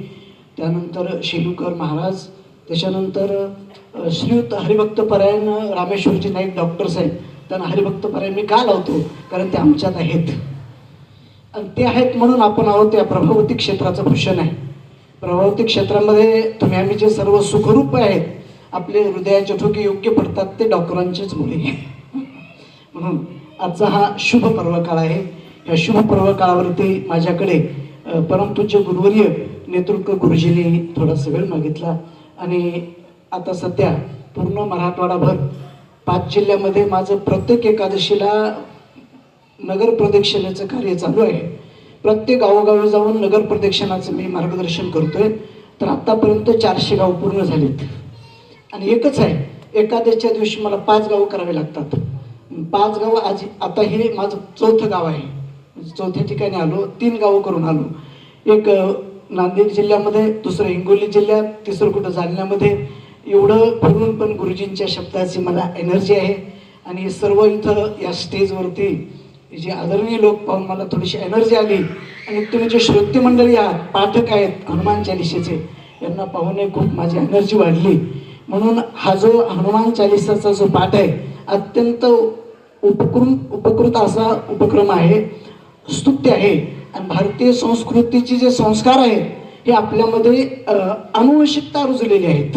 त्यानंतर शेलूकर महाराज, त्याच्यानंतर श्रीयुत हरिभक्तपरायण रामेश्वरजी नाईक डॉक्टर साहेब. त्यांना हरिभक्तपरायण मी का लावतो, कारण ते आमच्यात आहेत आणि ते आहेत म्हणून आपण आहोत. या प्रभावती क्षेत्राचं भूषण आहे. प्रभावती क्षेत्रामध्ये तुम्ही आम्ही जे सर्व सुखरूप आहेत, आपले हृदयाचे ठोके योग्य पडतात, ते डॉक्टरांचेच मुले. म्हणून आजचा हा शुभ पर्वकाळ आहे. या शुभ पर्वकाळावरती माझ्याकडे परमपूज्य गुरुवर्य नेतृत्व गुरुजींनी थोडासा वेळ मागितला आणि आता सध्या पूर्ण मराठवाडाभर 5 जिल्ह्यामध्ये माझं प्रत्येक एकादशीला नगर प्रदक्षिणेचं कार्य चालू आहे. प्रत्येक गावोगावी जाऊन नगर प्रदक्षिणाचं मी मार्गदर्शन करतोय. तर आत्तापर्यंत 400 गाव पूर्ण झालेत आणि एकच आहे, एकादशीच्या दिवशी मला 5 गाव करावे लागतात. 5 गाव आज आता हे माझं 4थं गाव आहे. 4थ्या ठिकाणी आलो, 3 गावं करून आलो. एक नांदेड जिल्ह्यामध्ये, दुसरं हिंगोली जिल्ह्यात, तिसरं कुठं जालन्यामध्ये. एवढं फिरून पण गुरुजींच्या शब्दाची मला एनर्जी आहे आणि सर्व इथं या स्टेजवरती जे आदरणीय लोक पाहून मला थोडीशी एनर्जी आली आणि तुम्ही जे श्रोते मंडळी आहात, पाठक आहेत हनुमान चालिसेचे, यांना पाहून खूप माझी एनर्जी वाढली. म्हणून हा जो हनुमान चालिसाचा जो पाठ आहे, अत्यंत उपकृत असा उपक्रम आहे, स्तुत्य आहे. आणि भारतीय संस्कृतीचे जे संस्कार आहेत हे आपल्यामध्ये अनुवंशिकता रुजलेली आहेत.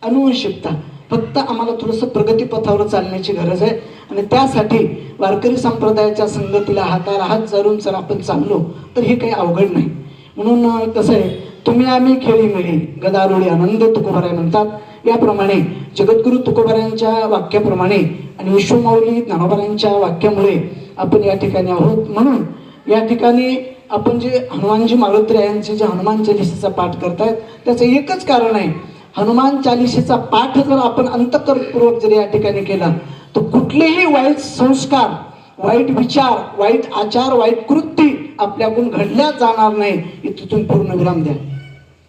अनुवंशिकता फक्त आम्हाला थोडंसं प्रगतीपथावर चालण्याची गरज आहे आणि त्यासाठी वारकरी संप्रदायाच्या संगतीला हाताला हात धरून जर आपण चाललो तर हे काही अवघड नाही. म्हणून कसं आहे, तुम्ही आम्ही खेळी मिळी गदारोळी आनंद तुकोबाराय म्हणतात. याप्रमाणे जगद्गुरु तुकोबारायांच्या वाक्याप्रमाणे आणि विश्वमाऊली ज्ञानोबारायांच्या वाक्यामुळे आपण या ठिकाणी आहोत. म्हणून या ठिकाणी आपण जे हनुमानजी मारुती यांचे जे हनुमान चालिसेचा पाठ करतायत, त्याचं एकच कारण आहे, हनुमान चालिसेचा पाठ जर आपण अंतःकरणपूर्वक जर या ठिकाणी केला तर कुठलेही वाईट संस्कार, वाईट विचार, वाईट आचार, वाईट कृती आपल्याकडून घडल्या जाणार नाही. इथून पूर्ण विराम द्या,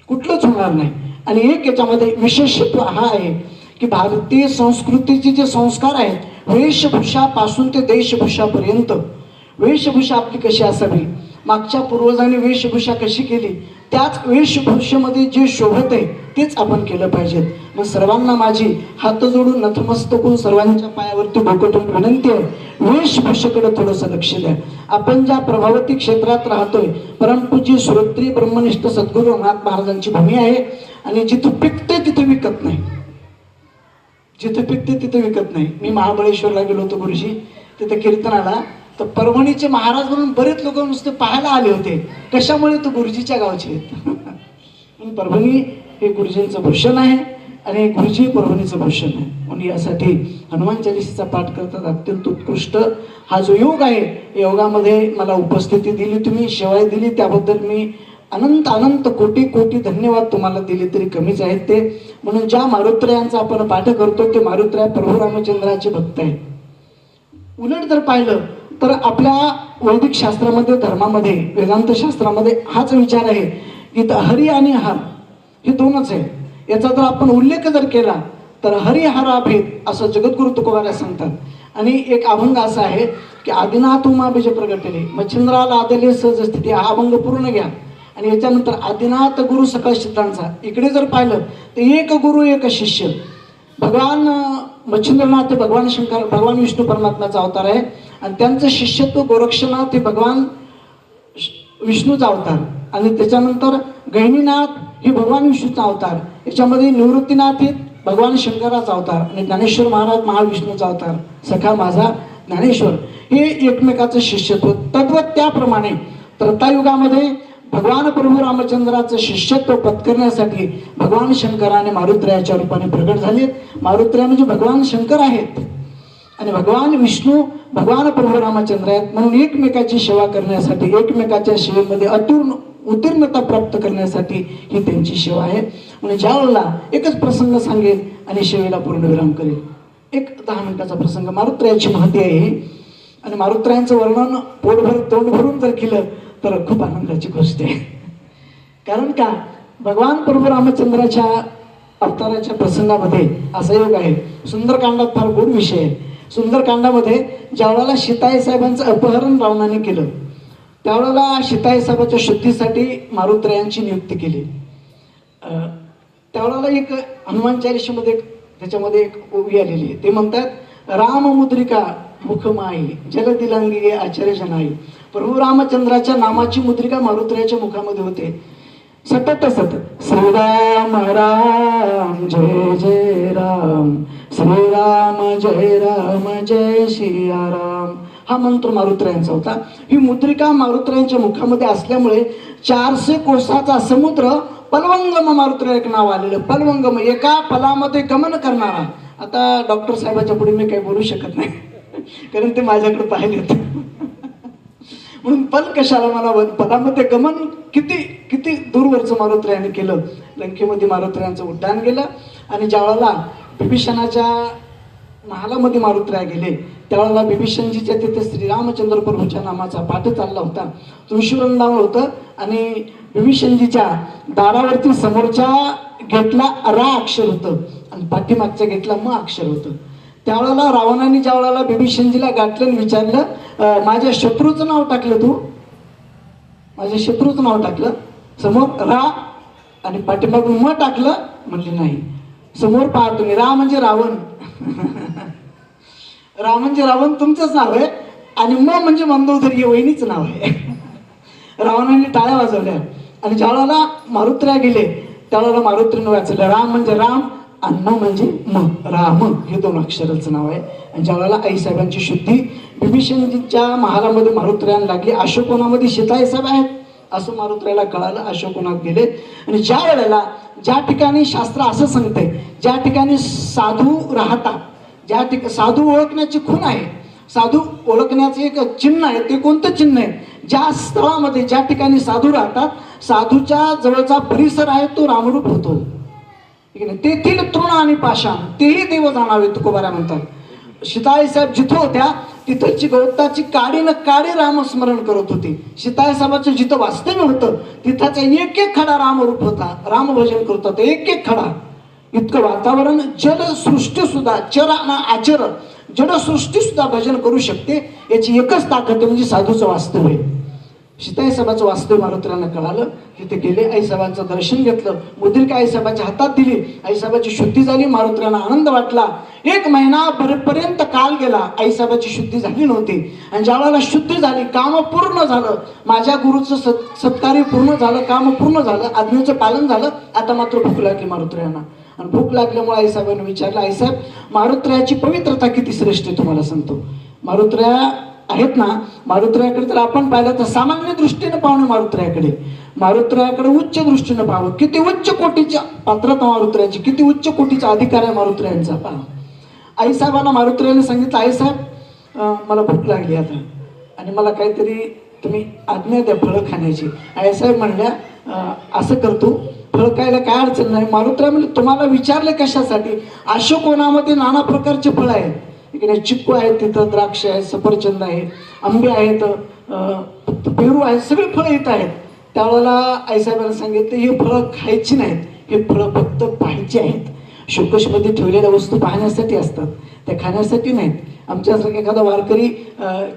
कुठलंच होणार नाही. आणि एक याच्यामध्ये विशेषत्व हा आहे की भारतीय संस्कृतीचे जे संस्कार आहेत, वेशभूषापासून ते देशभूषापर्यंत, वेशभूषा आपली कशी असावी, मागच्या पूर्वजांनी वेशभूषा कशी केली, त्याच वेशभूषेमध्ये जे शोभत आहे तेच आपण केलं पाहिजे. मग सर्वांना माझी हात जोडून नतमस्तक होऊन सर्वांच्या पायावरती डोकं ठेवून विनंती आहे, वेशभूषेकडे थोडंसं लक्ष द्या. आपण ज्या प्रभावती क्षेत्रात राहतोय, परमपूज्य श्रोत्री ब्रह्मनिष्ठ सद्गुरू नाथ महाराजांची भूमी आहे आणि जिथं पिकते तिथे विकत नाही, जिथं पिकते तिथे विकत नाही. मी महाबळेश्वरला गेलो होतो गुरुजी, तिथे कीर्तनाला, तर परभणीचे महाराज म्हणून बरेच लोक नुसते पाहायला आले होते. कशामुळे? तो गुरुजीच्या गावचे आहेत. म्हणून परभणी हे गुरुजींचं भूषण आहे आणि गुरुजी परभणीचं भूषण आहे. म्हणून यासाठी हनुमान चालीसाचा पाठ करतात अत्यंत उत्कृष्ट. हा जो योग आहे, योगामध्ये मला उपस्थिती दिली, तुम्ही शिवाय दिली, त्याबद्दल मी अनंत अनंत कोटी कोटी धन्यवाद तुम्हाला दिले तरी कमीच आहेत ते. म्हणून ज्या मारुत्र्यांचा आपण पाठ करतो ते मारुत्र्या प्रभू रामचंद्राचे भक्त आहेत. उलट जर पाहिलं तर आपल्या वैदिक शास्त्रामध्ये, धर्मामध्ये, वेदांत शास्त्रामध्ये हाच विचार आहे की हरी आणि हर हे दोनच आहे. याचा जर आपण उल्लेख जर केला तर हरी हरा भेद असं जगद्गुरु तुकोबाराय सांगतात. आणि एक अभंग असा आहे की आदिनाथ उमा बीज प्रगटले मच्छिंद्राला आदले सहज स्थिती, हा अभंग पूर्ण घ्या. आणि याच्यानंतर आदिनाथ गुरु सकळ सिद्धांचा, इकडे जर पाहिलं तर एक गुरु एक शिष्य. भगवान मच्छिंद्रनाथ ते भगवान शंकर, भगवान विष्णू परमात्म्याचा अवतार आहे आणि त्यांचं शिष्यत्व गोरक्षनाथ हे भगवान विष्णूचा अवतार. आणि त्याच्यानंतर गहिनीनाथ हे भगवान विष्णूचा अवतार. याच्यामध्ये निवृत्तीनाथ हे भगवान शंकराचा अवतार आणि ज्ञानेश्वर महाराज महाविष्णूचा अवतार. सखा माझा ज्ञानेश्वर हे एकमेकाचं शिष्यत्व. तद्वत त्याप्रमाणे त्रेतायुगामध्ये भगवान प्रभू रामचंद्राचं शिष्यत्व पत्करण्यासाठी भगवान शंकराने मारुत्र्याच्या रूपाने प्रगट झालेत. मारुत्र्या म्हणजे भगवान शंकर आहेत आणि भगवान विष्णू भगवान प्रभू रामचंद्र आहेत. म्हणून एकमेकाची सेवा करण्यासाठी, एकमेकाच्या सेवेमध्ये उत्तीर्णता प्राप्त करण्यासाठी ही त्यांची सेवा आहे. म्हणजे ज्या वेळेला एकच प्रसंग सांगेल आणि सेवेला पूर्णविराम करेल. एक 10 मिनिटाचा प्रसंग. मारुत्र्याची महती आहे आणि मारुत्र्यांचं वर्णन पोटभर तोंड भरून जर केलं तर खूप आनंदाची गोष्ट आहे. कारण का, भगवान प्रभू रामचंद्राच्या अवताराच्या प्रसंगामध्ये असा योग आहे. सुंदरकांडात फार गोड विषय आहे. सुंदरकांडामध्ये ज्यावेळेला सीताई साहेबांचं अपहरण रावणाने केलं, त्यावेळेला सीताई साहेबाच्या शुद्धीसाठी मारुत्र्यांची नियुक्ती केली. त्यावेळेला एक हनुमान चालीसामध्ये त्याच्यामध्ये एक ओवी आलेली आहे. ते म्हणतात, राममुद्रिका मुखमाई जलदिलांगी आचार्य जनाई. प्रभू रामचंद्राच्या नामाची मुद्रिका मारुत्र्याच्या मुखामध्ये होते. सतत सतत श्रीराम राम जय जय राम, श्रीराम जय सियाराम हा मंत्र मारुत्र्यांचा होता. ही मुद्रिका मारुत्र्यांच्या मुखामध्ये असल्यामुळे 400 कोसाचा समुद्र पलवंगम मारुत्र्या एक नाव आलेलं. पलवंगम, एका पलामध्ये गमन करणारा. आता डॉक्टर साहेबाच्या पुढे मी काही बोलू शकत नाही कारण ते माझ्याकडे पाहिलेत. म्हणून पल कशाला मला, पदामध्ये गमन किती किती दूरवरचं मारुत्र्याने केलं. लंकेमध्ये मारुत्र्यांचं उड्डाण गेलं आणि ज्यावेळेला बिभीषणाच्या महालामध्ये मारुत्र्या गेले त्यावेळेला बिभीषणजीच्या तिथे श्रीरामचंद्र प्रभूच्या नामाचा पाठ चालला होता. तुळशी वृंदावन होतं आणि बिभीषणजीच्या दारावरती समोरच्या गेटला रा अक्षर होतं आणि पाठीमागच्या गेटला म अक्षर होतं. त्यावेळेला रावणाने ज्या वेळेला बिभीषणजीला गाठलं आणि विचारलं, माझ्या शत्रूचं नाव टाकलं, तू माझ्या शत्रूचं नाव टाकलं, समोर रा आणि पाठीमागून म टाकलं. म्हणले नाही, समोर पहा तुम्ही, रा म्हणजे रावण, रा म्हणजे रावण तुमचंच नाव आहे आणि म म्हणजे मंदोदरी वहिनीचं नाव आहे. रावणाने टाळ्या वाजवल्या आणि ज्यावेळेला मारुत्र्या गेले त्यावेळेला मारुत्रीनं वाचलं, राम म्हणजे राम आणि म म्हणजे म, राम हे 2 अक्षराचं नाव आहे. आणि ज्यावेळेला आईसाहेबांची शुद्धी बिभीषणजीच्या महालामध्ये मारुत्र्याला लागली. अशोकवनामध्ये सीताईसाहेब आहेत असं मारुत्र्याला कळालं. अशोकवनात गेले आणि ज्या वेळेला ज्या ठिकाणी शास्त्र असं सांगते, ज्या ठिकाणी साधू राहतात, ज्या ठिकाणी साधू ओळखण्याची खूण आहे, साधू ओळखण्याचे एक चिन्ह आहे. ते कोणतं चिन्ह आहे? ज्या स्थळामध्ये ज्या ठिकाणी साधू राहतात, साधूच्या जवळचा परिसर आहे तो रामरूप होतो. तेथील तृण आणि पाषाण तेही देव जाणावे तुकोबाराय म्हणतात. सीताई साहेब जिथं होत्या तिथलची गवताची काडी न काडी रामस्मरण करत होती. सीताई साहेबाचं जिथं वास्तव्य होतं तिथाचा एक एक खडा रामरूप होता, रामभजन करत होता. एक एक खडा, इतकं वातावरण. जलसृष्टी सुद्धा, चर आणि आचर, जडसृष्टी सुद्धा भजन करू शकते. याची एकच ताकद म्हणजे साधूचं वास्तव्य. सीताईसाहेबाचं वास्तव मारुतीरावांना कळालं. तिथे गेले, आईसाहेबांचं दर्शन घेतलं, मुद्रिका आईसाहेबाच्या हातात दिली, आईसाहेबाची शुद्धी झाली. मारुतीरावांना आनंद वाटला. 1 महिना पर्यंत काल गेला, आईसाहेबाची शुद्धी झाली नव्हती. आणि ज्यावेळेला शुद्धी झाली, काम पूर्ण झालं, माझ्या गुरुचं सत्कार्य पूर्ण झालं, काम पूर्ण झालं, आज्ञेचं पालन झालं. आता मात्र भूक लागली मारुतीरावांना. आणि भूक लागल्यामुळे आईसाहेबांनी विचारलं, आईसाहेब मारुतीरावाची पवित्रता किती श्रेष्ठ आहे तुम्हाला सांगतो. मारुतीराव आहेत ना, मारुतीरावाकडे तर आपण पाहिलं तर सामान्य दृष्टीने पाहणे मारुतीरावाकडे उच्च दृष्टीने पाहावं. किती उच्च कोटीच्या पात्रता मारुतीरावाची, किती उच्च कोटीचा अधिकार आहे मारुतीरावांचा. पहा, आईसाहेबांना मारुतीरावाने सांगितलं, आईसाहेब मला भूक लागली आता आणि मला काहीतरी तुम्ही आज्ञा द्या फळं खाण्याची. आईसाहेब म्हणल्या, असं करतो, फळं खायला काय अडचण नाही. मारुतीराव म्हणजे तुम्हाला विचारले कशासाठी. अशोकवनामध्ये नाना प्रकारचे फळं आहेत. इकडे चिक्कू आहेत, तिथं द्राक्ष आहे, सफरचंद आहे, आंबे आहेत, पेरू आहेत, सगळे फळं इथं आहेत. त्यावेळेला आईसाहेबांना सांगितलं, ही फळं खायची नाहीत, हे फळं फक्त पाहायची आहेत. शोकेशमध्ये ठेवलेल्या वस्तू पाहण्यासाठी असतात, त्या खाण्यासाठी नाहीत. आमच्यासारखा एखादा वारकरी,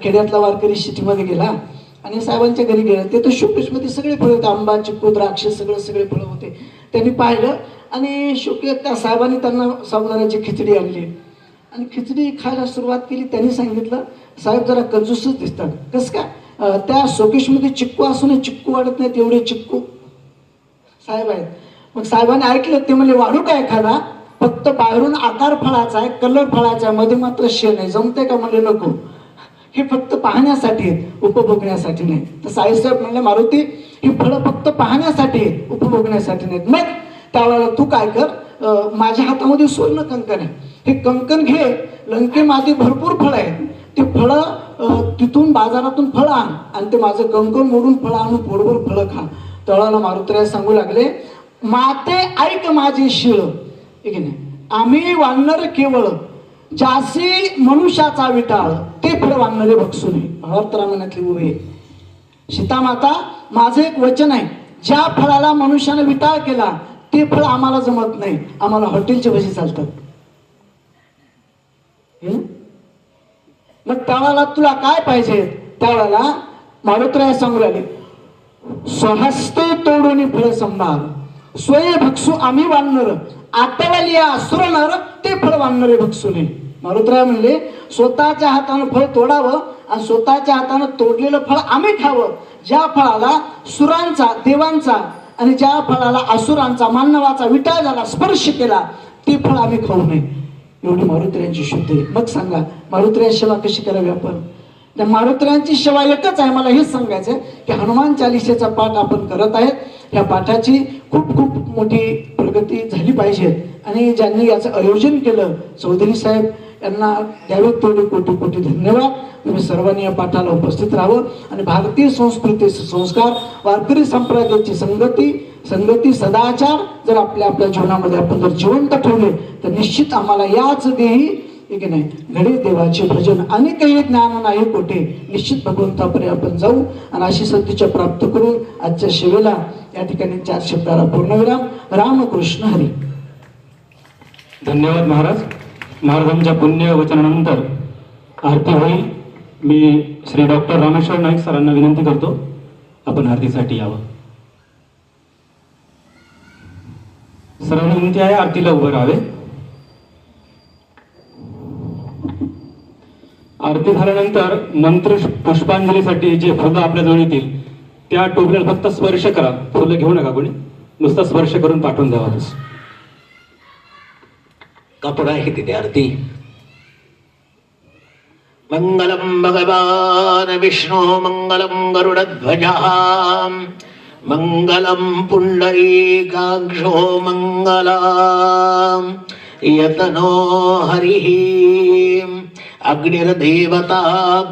खेड्यातला वारकरी सिटीमध्ये गेला आणि साहेबांच्या घरी गेला, ते तर शोकेशमध्ये सगळे फळं होते, आंबा, चिक्कू, द्राक्ष, सगळे फळं होते. त्यांनी पाहिलं आणि शोकेश त्या साहेबांनी त्यांना साबुदाण्याची खिचडी आणली आणि खिचडी खायला सुरुवात केली. त्यांनी सांगितलं, साहेब जरा कंजूसच दिसतात. कसं काय, त्या शोकेशमध्ये चिक्कू असून चिक्कू वाढत नाहीत, एवढे चिक्कू साहेब आहेत. मग साहेबांनी ऐकलं, ते म्हणजे वाढू काय एखादा, फक्त बाहेरून आकार फळाचा आहे, कलर फळाचा आहे, मध्ये मात्र शेण आहे, जमते का म्हणजे नको, हे फक्त पाहण्यासाठी आहेत, उपभोगण्यासाठी नाही. तर साईसाहेब म्हणले, मारुती ही फळं फक्त पाहण्यासाठी आहेत, उपभोगण्यासाठी नाहीत. मग त्यावेळेला तू काय कर, माझ्या हातामध्ये सुवर्ण कंकण आहे, हे कंकण घे, लंकेमादी भरपूर फळं आहेत, ते फळं तिथून बाजारातून फळं आण आणि ते माझं कंकण मोडून फळं आणून पोटभर फळं खा. त्यावेळेला मारुतीराव सांगू लागले, माते ऐक माझे शिळ, ठीक आहे, आम्ही वानर केवळ जासी मनुष्याचा विटाळ, ते फळ वानरे भक्षू नये. भावार्थरामायणातली उभे सीतामाता, माझं एक वचन आहे, ज्या फळाला मनुष्याने विटाळ केला ते फळ आम्हाला जमत नाही, आम्हाला हॉटेलचे भजी चालतात. मग त्यावेळेला तुला काय पाहिजे, त्यावेळेला मारुतीराव सांगू लागले, स्वहस्ते तोडून फळ संभार, स्वय भक्षू आम्ही वानर, आटवलिया असुर नर, ते फळ वानरे भक्षू नये. मारुतीराव म्हणले, स्वतःच्या हातानं फळ तोडावं आणि स्वतःच्या हातानं तोडलेलं फळ आम्ही खावं. ज्या फळाला सुरांचा, देवांचा आणि ज्या फळाला असुरांचा, मानवाचा विटाळ झाला, स्पर्श केला, ते फळ आम्ही खाऊ नये. एवढी मारुतीरावांची शुद्धी. मग सांगा मारुतीराव सेवा कशी करावी आपण. त्या मारुतीरावांची सेवा एकच आहे. मला हेच सांगायचं आहे की हनुमान चालिसेचा पाठ आपण करत आहेत. या पाठाची खूप खूप मोठी प्रगती झाली पाहिजे आणि ज्यांनी याचं आयोजन केलं चौधरी साहेब यांना द्यावे तेवढे कोटी कोटी धन्यवाद. तुम्ही सर्वांनी या पाठाला उपस्थित राहावं आणि भारतीय संस्कृतीचे संस्कार, वारकरी संप्रदायाची संगती सदाचार जर आपल्या जीवनामध्ये आपण जर जिवंत ठेवले तर निश्चित आम्हाला याच देही एक नाही घडे देवाचे भजन आणि काही ज्ञान नाही कोठे, निश्चित भगवंतापर्यंत आपण जाऊ आणि अशी सत्तेच्या प्राप्त करून आजच्या सेवेला या ठिकाणी 4 शब्दाला पूर्णविराम. रामकृष्ण हरी. धन्यवाद महाराज. महाराजांच्या पुण्य वचनानंतर आरती होईल. मी श्री डॉक्टर रामेश्वर नाईक सरांना विनंती करतो आपण आरतीसाठी यावं. सर्वांना विनंती आहे आरतीला उभं राहावे. आरती झाल्यानंतर मंत्र पुष्पांजलीसाठी जे फुलं आपल्याजवळ येतील त्या टोपल्याला फक्त स्पर्श करा. फुलं घेऊ नका कोणी, नुसता स्पर्श करून पाठवून द्यावा. बस कपडा आहे तिथे आरती. मंगलम भगवान विष्णु मंगलम गरुडध्वजा मंगलम पुंडरीकाक्षो मंगलम यतनो हरिः. अग्निर्देवता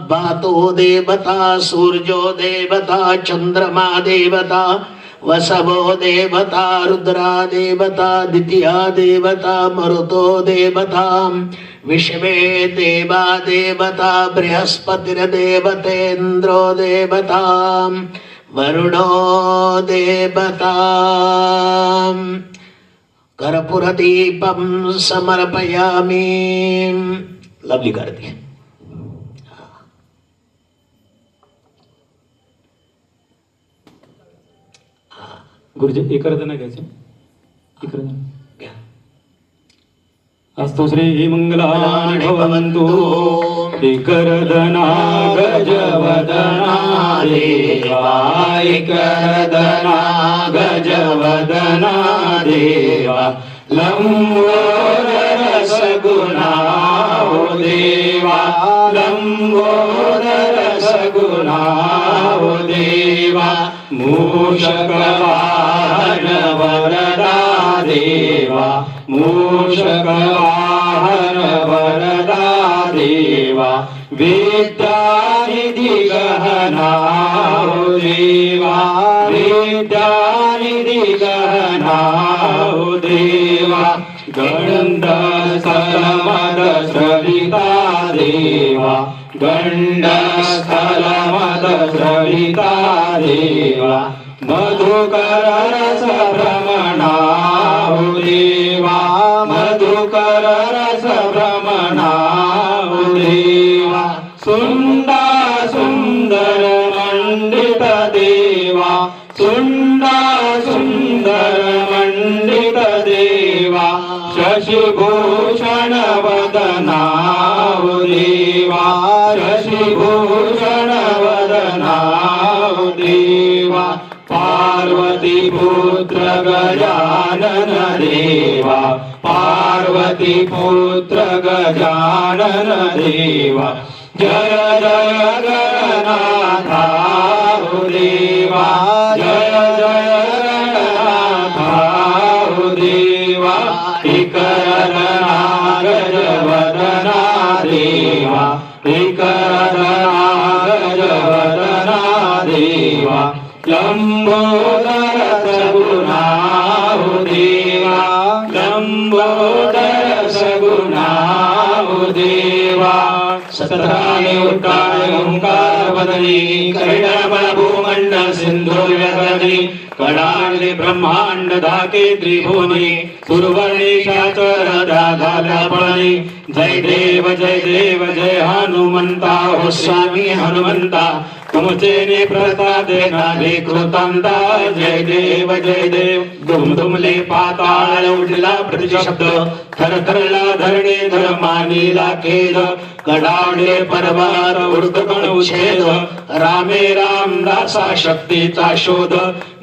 बातो देवता सूर्यो देवता चंद्रमा देवता वसवो देवता रुद्रा देवता द्वितीया देवता मरुतो देवता विश्वे देवा देवता बृहस्पतिर्देवतेन्द्रो देवता वरुणो देवता. कर्पूरदीपं समर्पयामि. लवली करते. गुरुजी इकडं नाही घ्यायचं, इकडं घ्या. अस्तु श्री मंगलानि भवन्तु इकरदना गजवदना देवा इकरदना गजवदना देवा लंबोदर सगुणा ओ देवा लंबोदर सगुणा ओ देवा मूषक वाहन वरदा देवा मूषक वाहन वरदा देवा विद्यानिधि गहना ओ देवा विद्यानिधि गहना ओ देवा गंड स्थलमद स्रविता देवा गंड स्थलमद स्रविता देवा मधुकर रस भ्रमणा ओ देवा मधुकर रस भ्रमणा ओ देवा सुंदा सुंदर मंडित देवा सुंदा सुंदर मंडित देवा शशिभूषण वदना ओ देवा शशिभूषण वदना ओ देवा पार्वती पुत्र गजानन देवा पार्वती पुत्र गजानन देवा जय जय गणनाथा ओ देवा जय जय गणनाथा ओ देवा इकरदना गजवदना देवा इकरदना गजवदना देवा लंबोदर सगुणा ओ देवा लंबोदर सगुणा ओ देवा सत्राणि उत्तानि ओंकार वदनी कर्णमल भूमंडल सिंधु व्यगनी कडांडे ब्रह्मांड धाके त्रिभुवनी सुरवर्णेशाचर दाघालपणी जय देव जय हनुमंता हो स्वामी हनुमंता तुमचे ने प्रसादे नाभे कृतांता जय देव दुमदुमले पाताळ उडला प्रतिशब्द थरथरला धरणे धर्मानीला खेद कडावडे पर्वत उर्दकण उच्छेद रामे रामदासा शक्तीचा शोध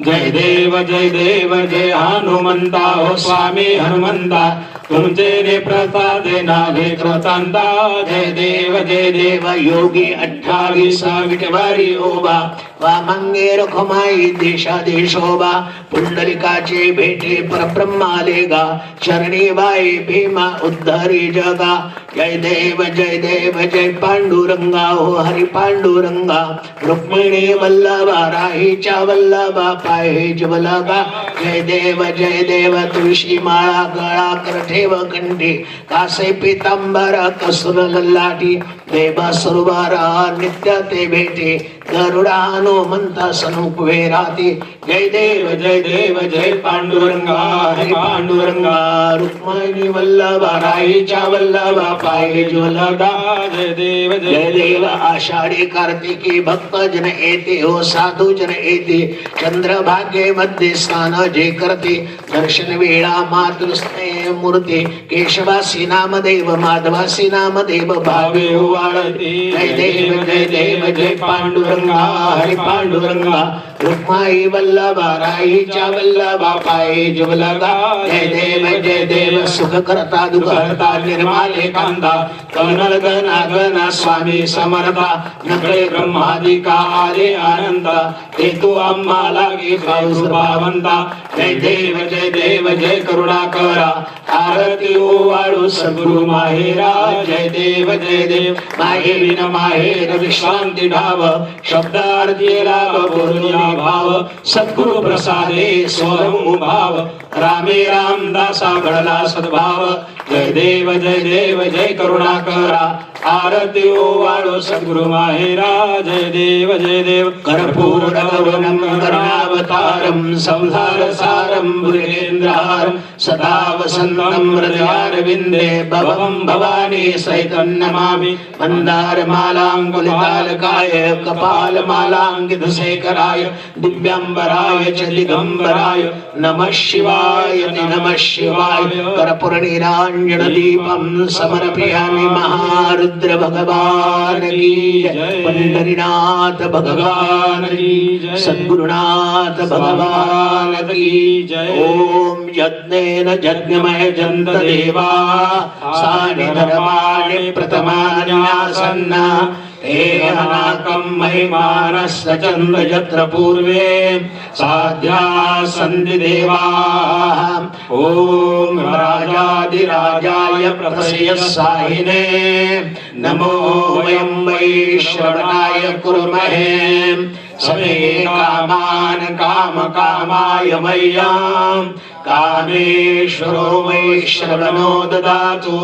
जय देव जय हनुमंता हो स्वामी हनुमंता तुमचे ने प्रसादे नाभे कृतांता जय देव योगी 28 विटवारी ओबा वामंगे रखमाई देशा देशोबा पुंडलिकाचे भेटे परब्रह्मालेगा चरणी बाई भीमा उद्धरी जगा जय देव जय पांडुरंगा हो हरि पांडुरंगा रुक्मिणी वल्लभा राहीच्या वल्लभा पाहे ज्वलगा जय देव तुळशी माळा गळा कर ठेव कंठी कासे पितांबर कसुर ललाटी देव सरोवर नित्य ते भेटे गरुडा हनुमंता सनुप वेराती जय देव जय पांडुरंगा हरि पांडुरंगा रुक्मिणी वल्लभा राहीच्या वल्लभा पाहे ज्वलगा जय देव आषाढी कार्तिकी भक्त जन येते हो साधू जन येते चंद्रभागे मध्ये स्नान जे करते दर्शन वेळा मातृस्नेह मूर्ती केशवासी नामदेव माधवासी नामदेव भावे वाळते जय देव जय पांडुरंगा हरि पांडुरंगा रुक्माई वल्लभा राहीच्या वल्लभा पाये ज्वलगा जय देव सुख करता दुःख करता निर्माले कांदा कनल गणा स्वामी समर्था नकळे ब्रह्मादिका आले आनंद ते तू आम्हाला गे भावंता जय देव जय करुणाकरा आरती ओवाळू सद्गुरु माहेरा जय देव माहे विन माहेर विश्रांती ढाव शब्दार्थी लाभ बोलूया भाव सद्गुरु प्रसादे स्वरम भाव रामे रामदासा घडला सद्भाव जय देव जय करुणाकरा आरती ओवाळू सद्गुरु माहेरा जय देव कर्पूर गौरम करुणावतारम संसार सारम बुरेंद्रहारम सदा वसंतम हृदयारविंदे भवं भवानी सहितं नमामि मंदार मालांकुलितालकाय कपाल मालांकित शेखराय दिव्यांबराय च दिगंबराय नमः शिवाय नमः शिवाय कर्पूरनीरांजन दीपं समर्पयामि महारुद्र भगवान की जय पंढरीनाथ भगवान की जय सद्गुरुनाथ भगवान की जय ओम यज्ञेन यज्ञमय जन्त देवा सानि धर्माणि प्रथमान्यासन्ना एनाकं महिमानस्य चन्द्र यत्र पूर्वे साध्या सन्ति देवाः ॐ राजाधिराजाय प्रथयसाहिने नमो वयं वै श्रवणाय कुर्महे समे कामान् कामकामाय मह्यं कामेश्वरो वै श्रवणो ददातु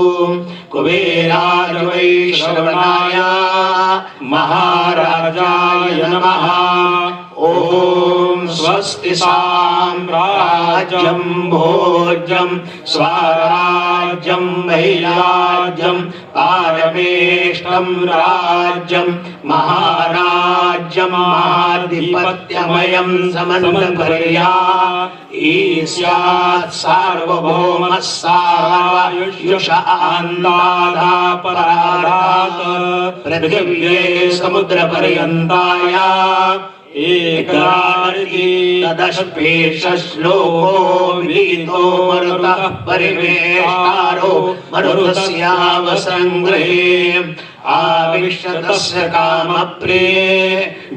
कुबेराय वै श्रवणाय महाराजाय नमः ओम स्वस्ति साम्राज्यं भोज्यं स्वराज्यं वैराज्यं पारमेष्टं राज्यं महाराज्यं महाधिपत्यमयं समन्तपर्या ईस्यात् सार्वभौमः सार्वयुष अन्नादापराधात् पृथिव्ये समुद्रपर्यन्ताया एकादशि तदशपेशश्लोको विदितो मरुतः परिवेष्टारो मरुतस्यावसङ्ग्रहे आविश्यतस्य कामप्रिये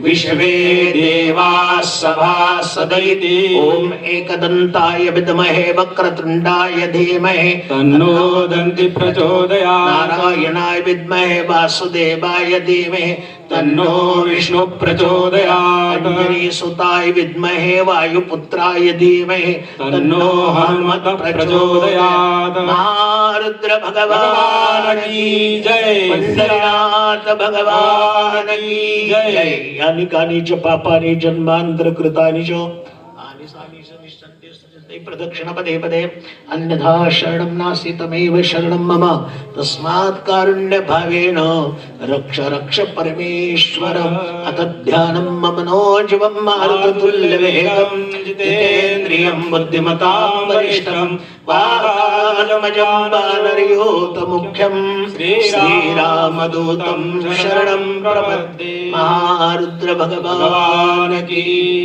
विश्वे देवाः सभासदैति ओम एकदन्ताय विद्महे वक्रतुण्डाय धीमहि तन्नो दन्ति प्रचोदयात् नारायणाय विद्महे वासुदेवाय धीमहि तन्नो विष्णु प्रचोदयात् सुताय विद्महे वायुपुत्राय धीमहि तन्नो हनुमत प्रचोदयात् महारुद्र भगवान की जय पंढरीनाथ भगवान की जय यानि कानि च पापानि जन्मांतर कृतानि च आनि सानि च निश्चन्ते सजते प्रदक्षिण पदे पदे अन्यथा शरणं नास्ति तमेव शरणं मम तस्मात् कारुण्य भावेन रक्ष रक्ष परमेश्वर अतध्यानं मम नो जीवं मारुततुल्यवेगं जितेन्द्रियं बुद्धिमतां वरिष्ठं वातालमजं वानरयोतमुख्यं श्रीरामदूतं शरणं प्रपद्ये महारुद्र भगवान की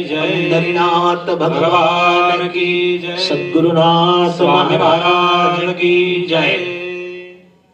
जय पंढरीनाथ भगवान की जय सद्गुरुनाथ स्वामी महाराज की जय।